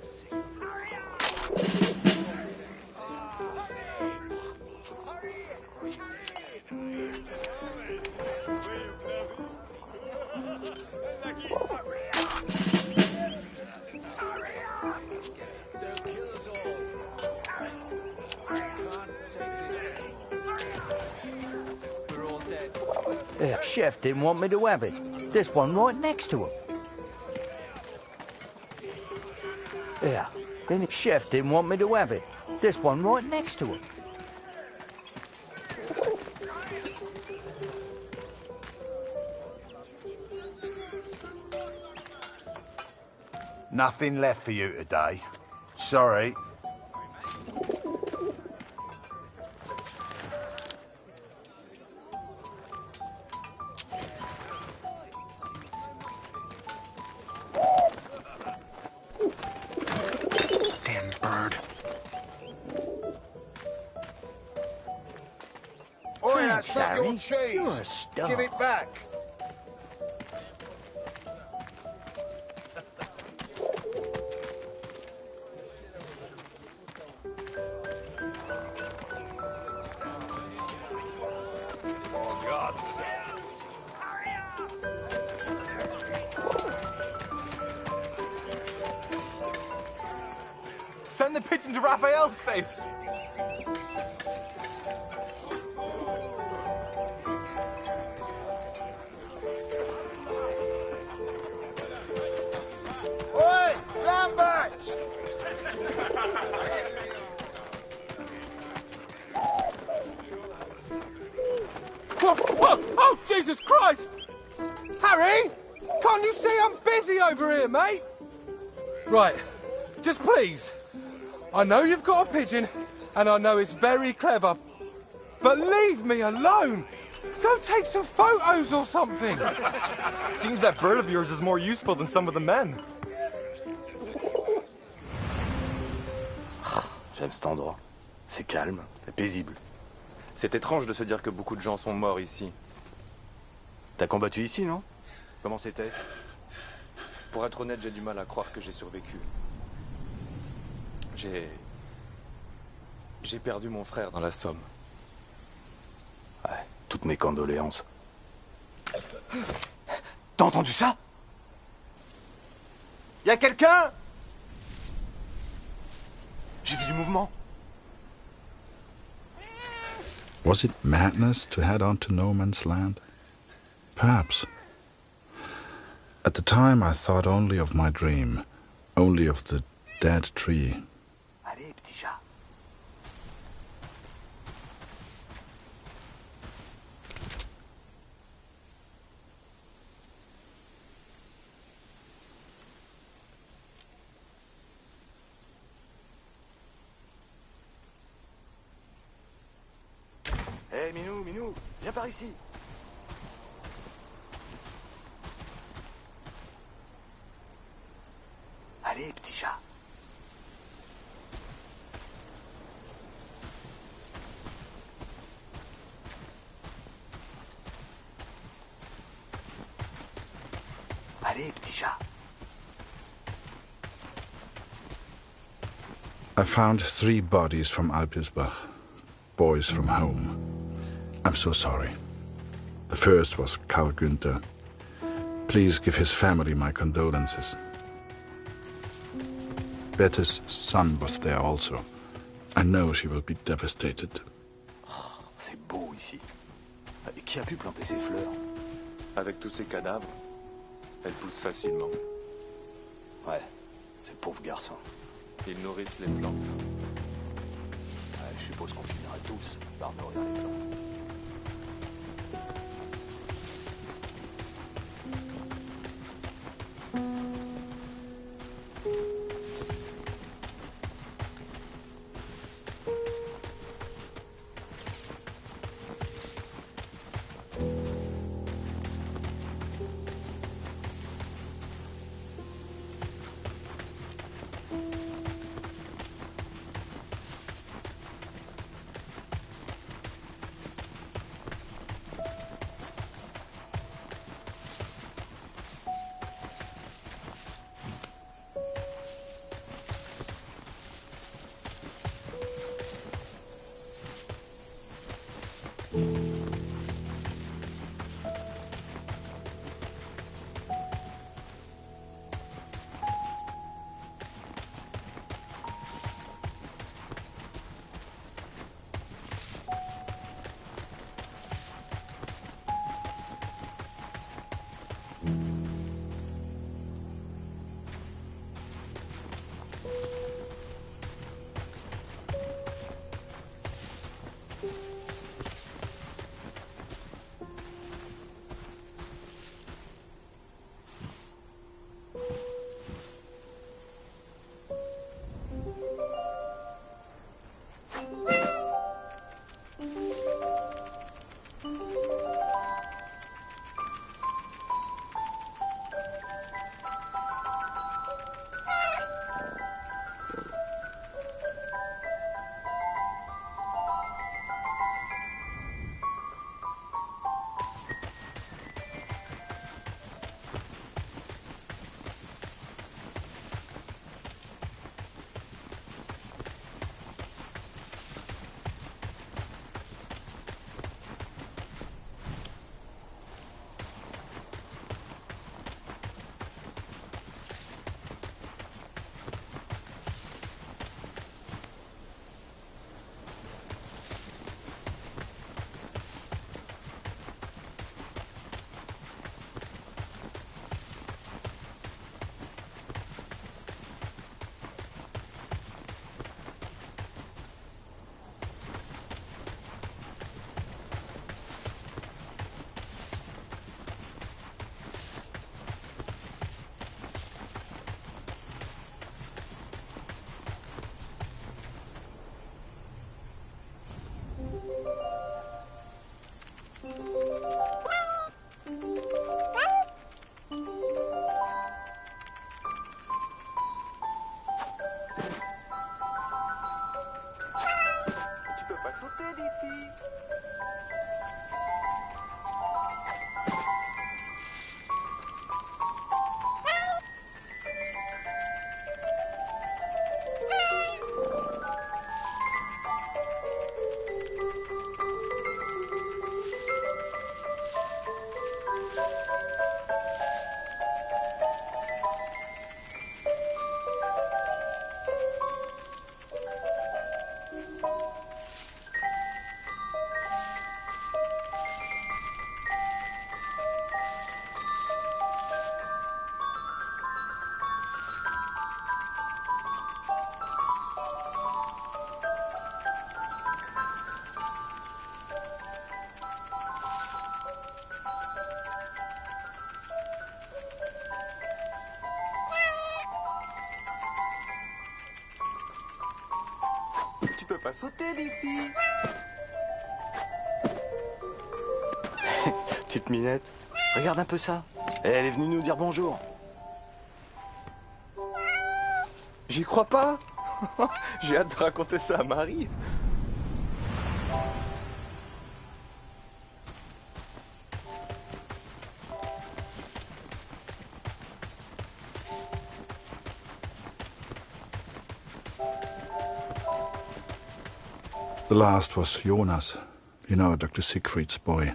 Yeah, chef didn't want me to have it. This one right next to him. Yeah, then the chef didn't want me to have it. This one right next to him. Nothing left for you today. Sorry. Damn bird. Oi, Thanks, that's not your Harry. cheese. You're a star. Give it back. For God's sake. Send the pigeon to Raphael's face. Oi, Lambert! Whoa, whoa, oh, Jesus Christ! Harry! Can't you see I'm busy over here, mate? Right, just please. I know you've got a pigeon, and I know it's very clever, but leave me alone. Go take some photos or something. Seems that bird of yours is more useful than some of the men. J'aime cet endroit. C'est calme et paisible. C'est étrange de se dire que beaucoup de gens sont morts ici. T'as combattu ici, non? Comment c'était? Pour être honnête, j'ai du mal à croire que j'ai survécu. J'ai perdu mon frère dans la Somme. Ouais, toutes mes condoléances. T'as entendu ça? Y a quelqu'un? J'ai vu du mouvement. Was it madness to head on to no man's land? Perhaps. At the time I thought only of my dream, only of the dead tree. Allez, petit chat. Hé, Minou, viens par ici. Allez, petit chat. Allez, petit chat. I found 3 bodies from Alpirsbach, boys from home. I'm so sorry. The first was Karl Günther. Please give his family my condolences. Bette's son was there also. I know she will be devastated. Oh, c'est beau ici. Et qui a pu planter ces fleurs? Avec tous ces cadavres, elles poussent facilement. Ouais, ces pauvres garçons. Ils nourrissent les plantes. Ouais, je suppose qu'on finirait tous par nourrir les plantes. pas sauter d'ici. Petite minette, regarde un peu ça. Elle est venue nous dire bonjour. J'y crois pas. J'ai hâte de raconter ça à Marie. The last was Jonas, you know, Dr. Siegfried's boy.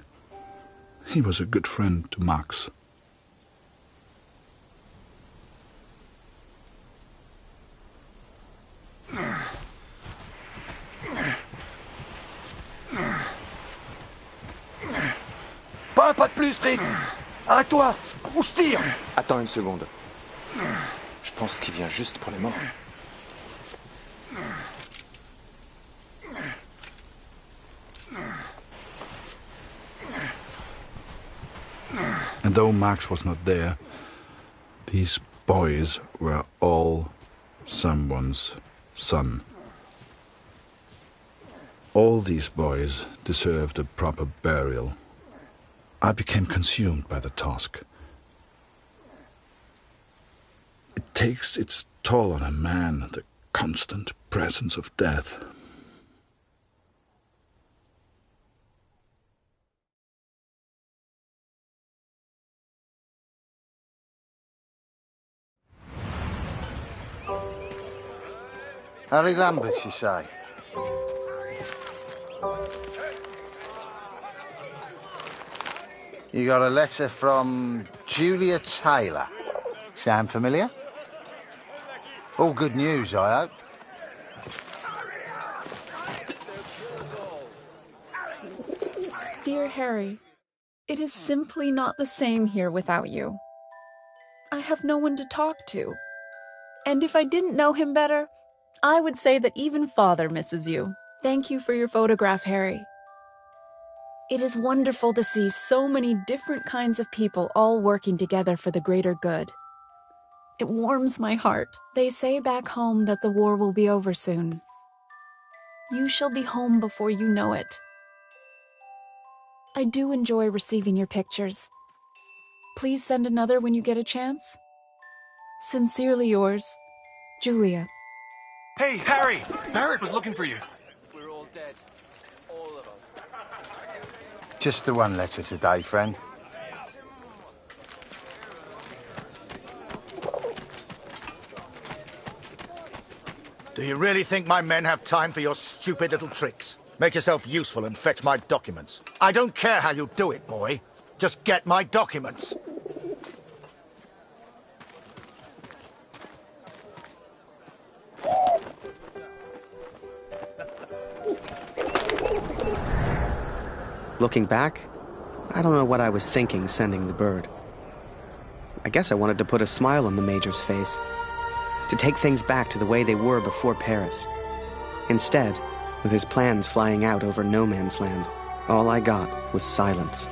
He was a good friend to Max. Pas un pas de plus, Rick. Arrête-toi, ou je tire. Attends une seconde. Je pense qu'il vient juste pour les morts. And though Max was not there, these boys were all someone's son. All these boys deserved a proper burial. I became consumed by the task. It takes its toll on a man, the constant presence of death. Harry Lambert, you say? You got a letter from Julia Taylor. Sound familiar? All good news, I hope. Dear Harry, it is simply not the same here without you. I have no one to talk to. And if I didn't know him better, I would say that even Father misses you. Thank you for your photograph, Harry. It is wonderful to see so many different kinds of people all working together for the greater good. It warms my heart. They say back home that the war will be over soon. You shall be home before you know it. I do enjoy receiving your pictures. Please send another when you get a chance. Sincerely yours, Julia. Hey, Harry! Barrett was looking for you. We're all dead. All of us. Just the one letter today, friend. Do you really think my men have time for your stupid little tricks? Make yourself useful and fetch my documents. I don't care how you do it, boy. Just get my documents. Looking back, I don't know what I was thinking sending the bird. I guess I wanted to put a smile on the Major's face, to take things back to the way they were before Paris. Instead, with his plans flying out over no man's land, all I got was silence.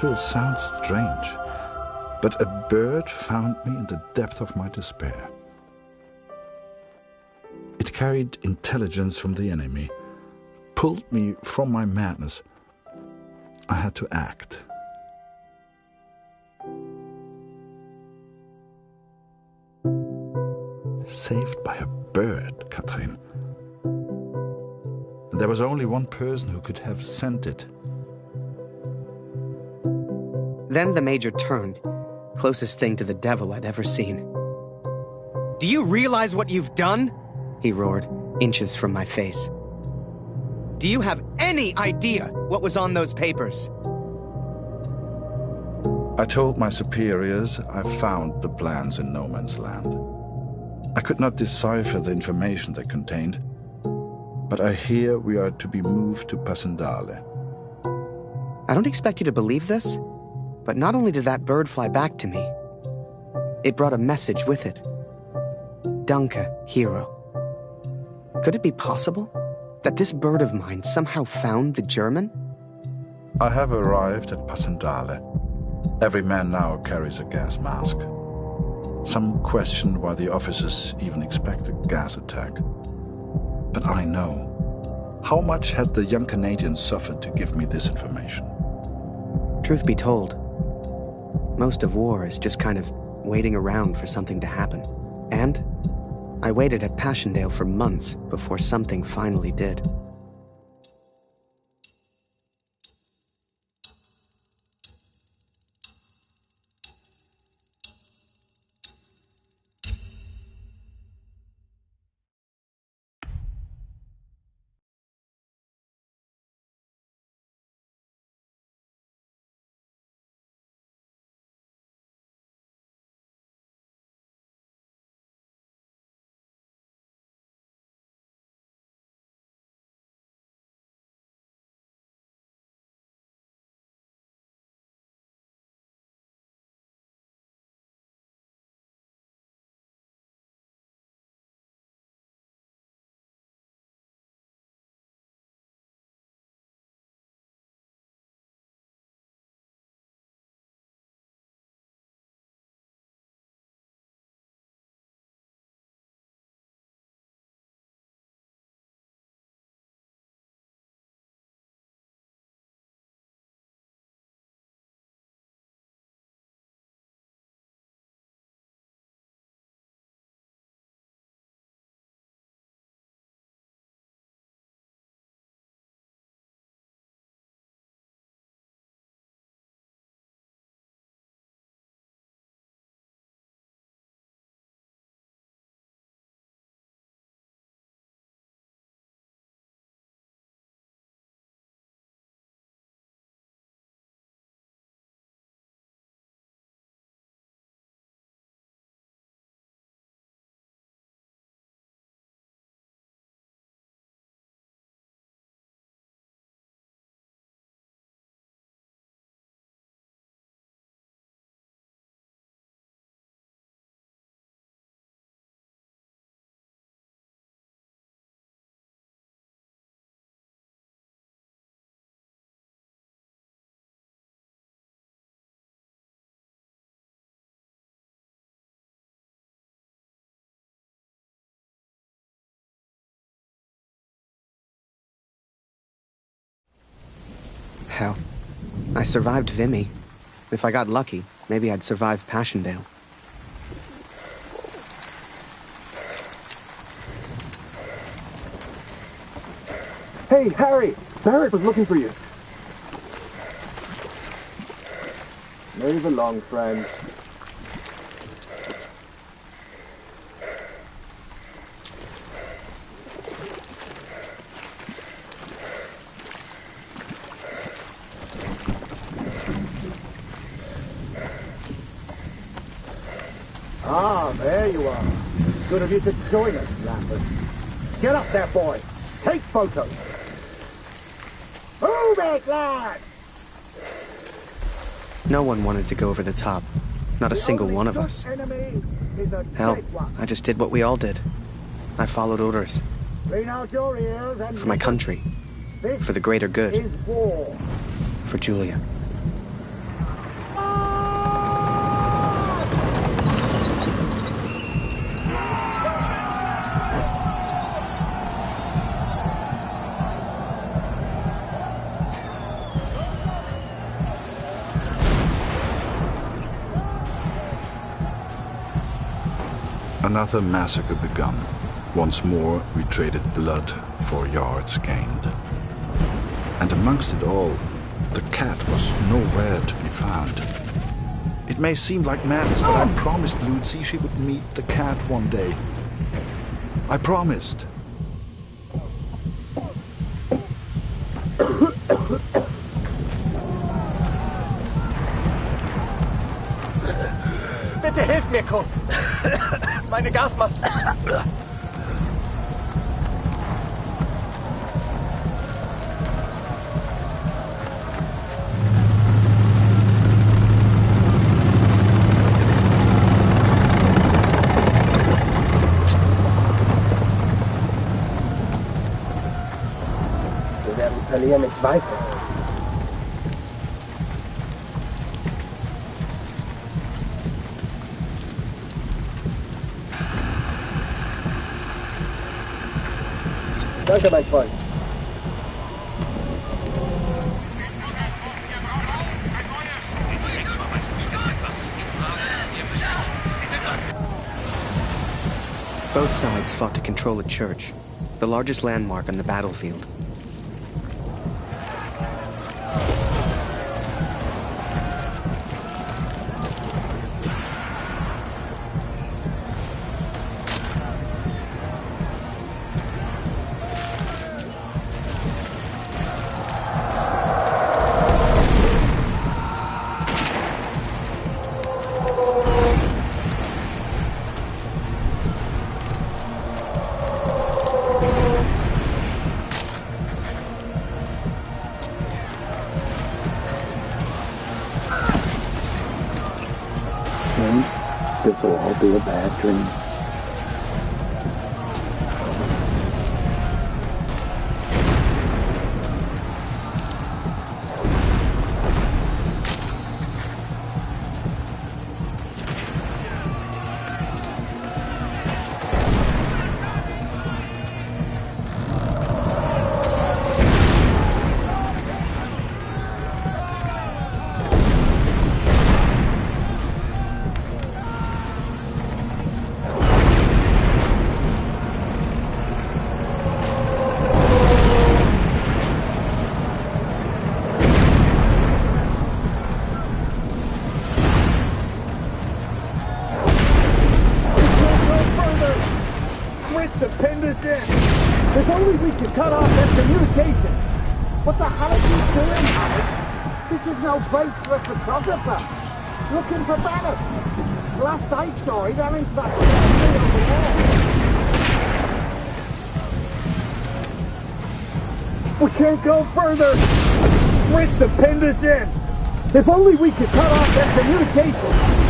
This will sound strange, but a bird found me in the depth of my despair. It carried intelligence from the enemy, pulled me from my madness. I had to act. Saved by a bird, Katrin. There was only one person who could have sent it. Then the Major turned, closest thing to the devil I'd ever seen. "Do you realize what you've done?" he roared, inches from my face. "Do you have any idea what was on those papers?" I told my superiors I found the plans in no man's land. I could not decipher the information they contained, but I hear we are to be moved to Passendale. I don't expect you to believe this, but not only did that bird fly back to me, it brought a message with it. Danke, hero. Could it be possible that this bird of mine somehow found the German? I have arrived at Passendale. Every man now carries a gas mask. Some question why the officers even expect a gas attack. But I know. How much had the young Canadian suffered to give me this information? Truth be told, most of war is just kind of waiting around for something to happen. And I waited at Passchendaele for months before something finally did. Hell, I survived Vimy. If I got lucky, maybe I'd survive Passchendaele. Hey, Harry! Barrett was looking for you. Move along, friend. Ah, there you are. Good of you to join us, Lambert. Get up there, boy. Take photos. Move it, lad! No one wanted to go over the top. Not a single one of us. Hell, I just did what we all did. I followed orders. For my country. For the greater good. For Julia. Another massacre begun. Once more, we traded blood for yards gained. And amongst it all, the cat was nowhere to be found. It may seem like madness, but I promised Lucy she would meet the cat one day. I promised. Bitte hilf mir, Kurt! Meine Gasmaske! Wir werden verlieren, ich weiß es. Danke, mein Freund. Both sides fought to control a church, the largest landmark on the battlefield. This will all be a bad dream. If only we could cut off that communication. What the hell are you doing, Howard? This is no place for a photographer. Looking for banners. Last I saw it, Aaron's back over there. We can't go further. Rick, the pinned us in. If only we could cut off that communication.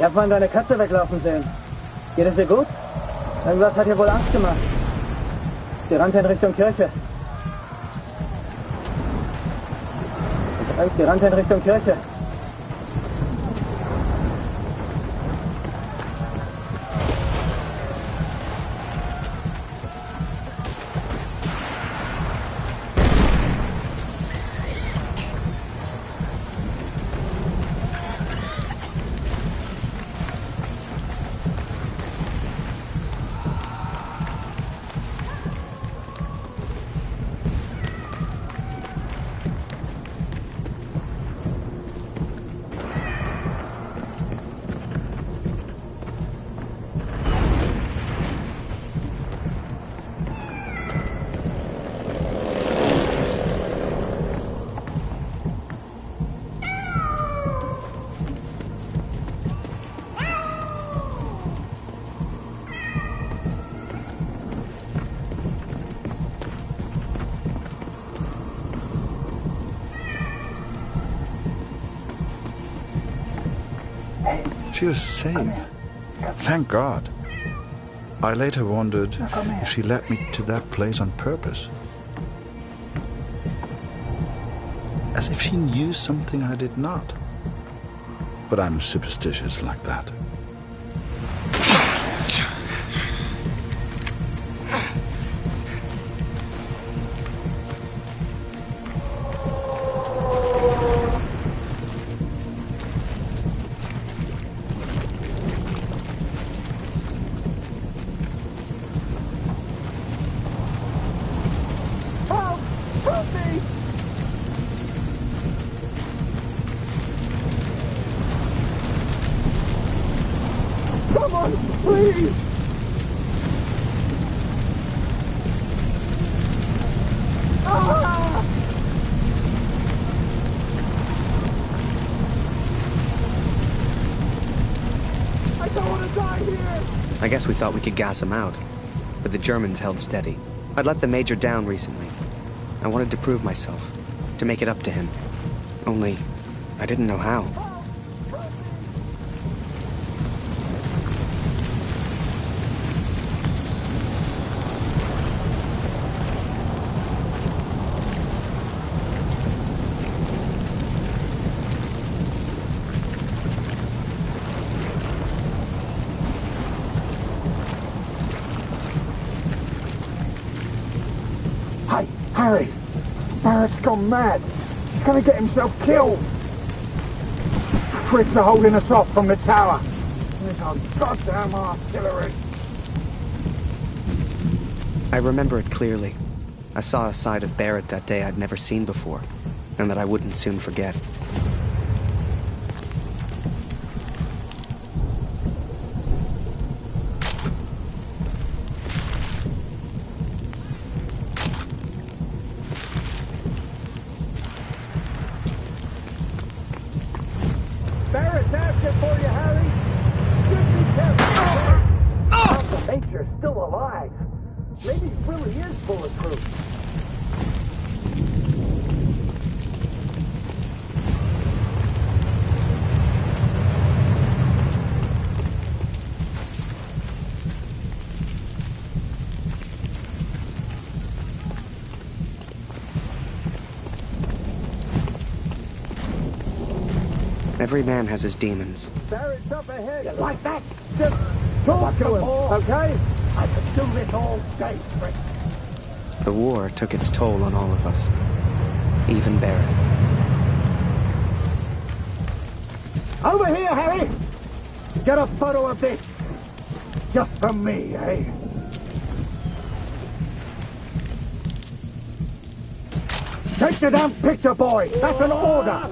Ich habe vorhin deine Katze weglaufen sehen. Geht es dir gut? Irgendwas hat ihr wohl Angst gemacht. Sie rannte in Richtung Kirche. Sie rannte in Richtung Kirche. She was safe. Thank God. I later wondered if she led me to that place on purpose. As if she knew something I did not. But I'm superstitious like that. Please! Ah! I don't want to die here! I guess we thought we could gas him out, but the Germans held steady. I'd let the Major down recently. I wanted to prove myself, to make it up to him. Only, I didn't know how. Hey, Harry! Barrett's gone mad. He's gonna get himself killed. Brits are holding us off from the tower. There's our goddamn artillery. I remember it clearly. I saw a side of Barrett that day I'd never seen before, and that I wouldn't soon forget. Barrett's asking for you, Harry. Just be careful. The Major's still alive. Maybe he really is bulletproof. Every man has his demons. Barrett's up ahead. You like that? Just talk to him, okay? I could do this all day, Frick. The war took its toll on all of us. Even Barrett. Over here, Harry! Get a photo of this. Just for me, eh? Take the damn picture, boy! That's an order!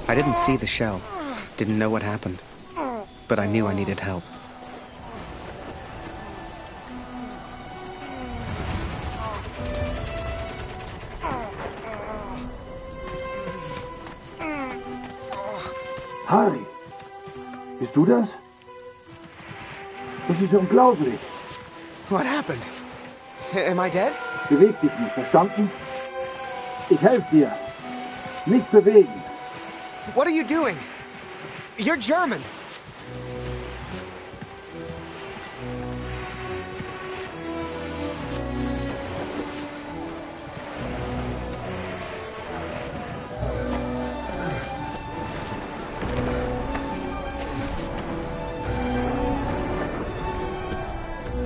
I didn't see the shell. Didn't know what happened. But I knew I needed help. Harry, bist du das? Das ist unglaublich. What happened? Am I dead? Beweg dich nicht, verstanden? Ich helfe dir. Nicht bewegen. What are you doing? You're German.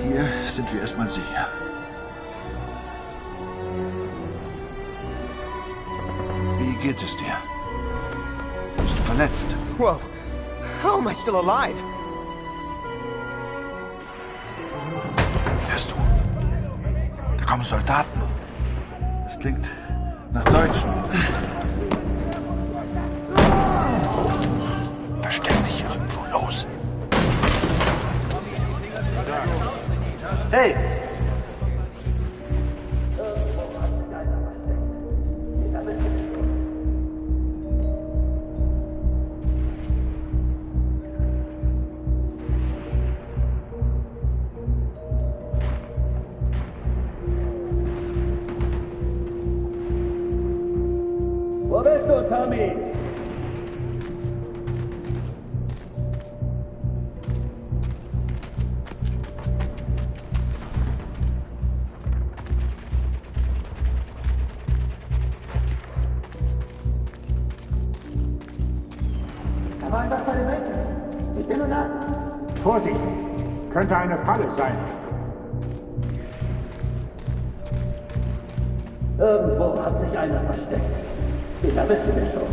Hier sind wir erstmal sicher. Wie geht es dir? Bist du verletzt? Whoa. How am I still alive? Hörst du? Da kommen Soldaten. Das klingt nach Deutschen. Versteck dich irgendwo los. Hey! Wo bist du, Tommy? Da war etwas bei den Menschen. Ich bin nur nah. Vorsicht! Könnte eine Falle sein. Irgendwo hat sich einer versteckt. Ich erwische mich schon.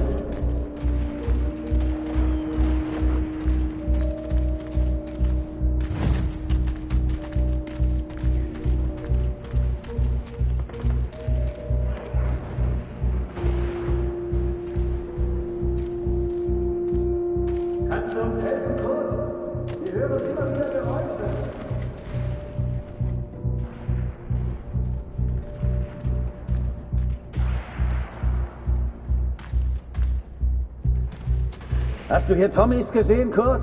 Kannst du uns helfen, Kurt? Wir hören immer wieder Geräusche. Hast du hier Tommys gesehen, Kurt?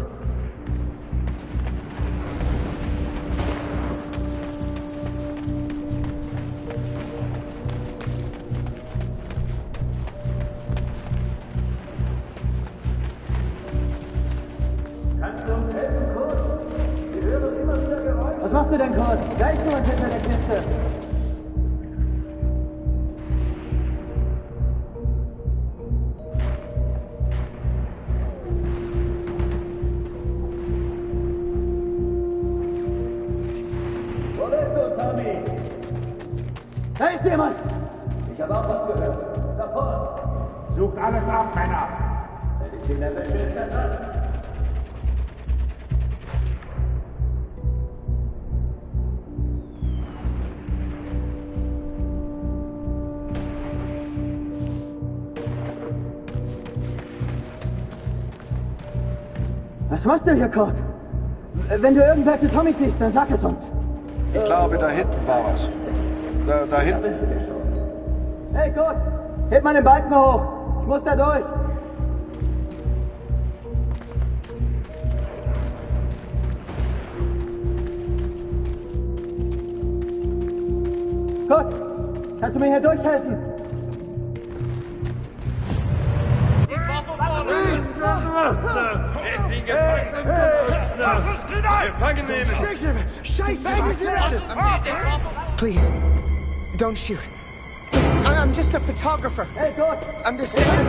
Kannst du uns helfen, Kurt? Wir hören immer wieder Geräusche. Was machst du denn, Kurt? Da ist jemand hinter der Kiste. Da ist jemand! Ich habe auch was gehört. Da vorne! Sucht alles ab, Männer! Wenn ich ihn erwische, ist er dran. Was machst du hier, Kurt? Wenn du irgendwelche Tommys siehst, dann sag es uns. Ich glaube, da hinten war was. Da hinten. Hey, Kurt! Heb mal den Balken hoch! Ich muss da durch! Kurt! Kannst du mir hier durchhelfen? Please, don't shoot. I'm just a photographer. Hey, Gott! Understand?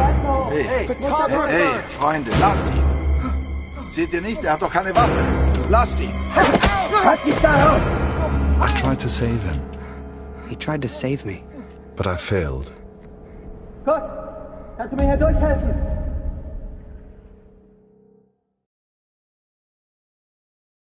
Hey, Photographer! hey, Freunde, lasst ihn. Seht ihr nicht? Er hat doch keine Waffe. Lasst ihn. I tried to save him, He tried to save me. but I failed. Gott! Kannst du mir hier durchhelfen?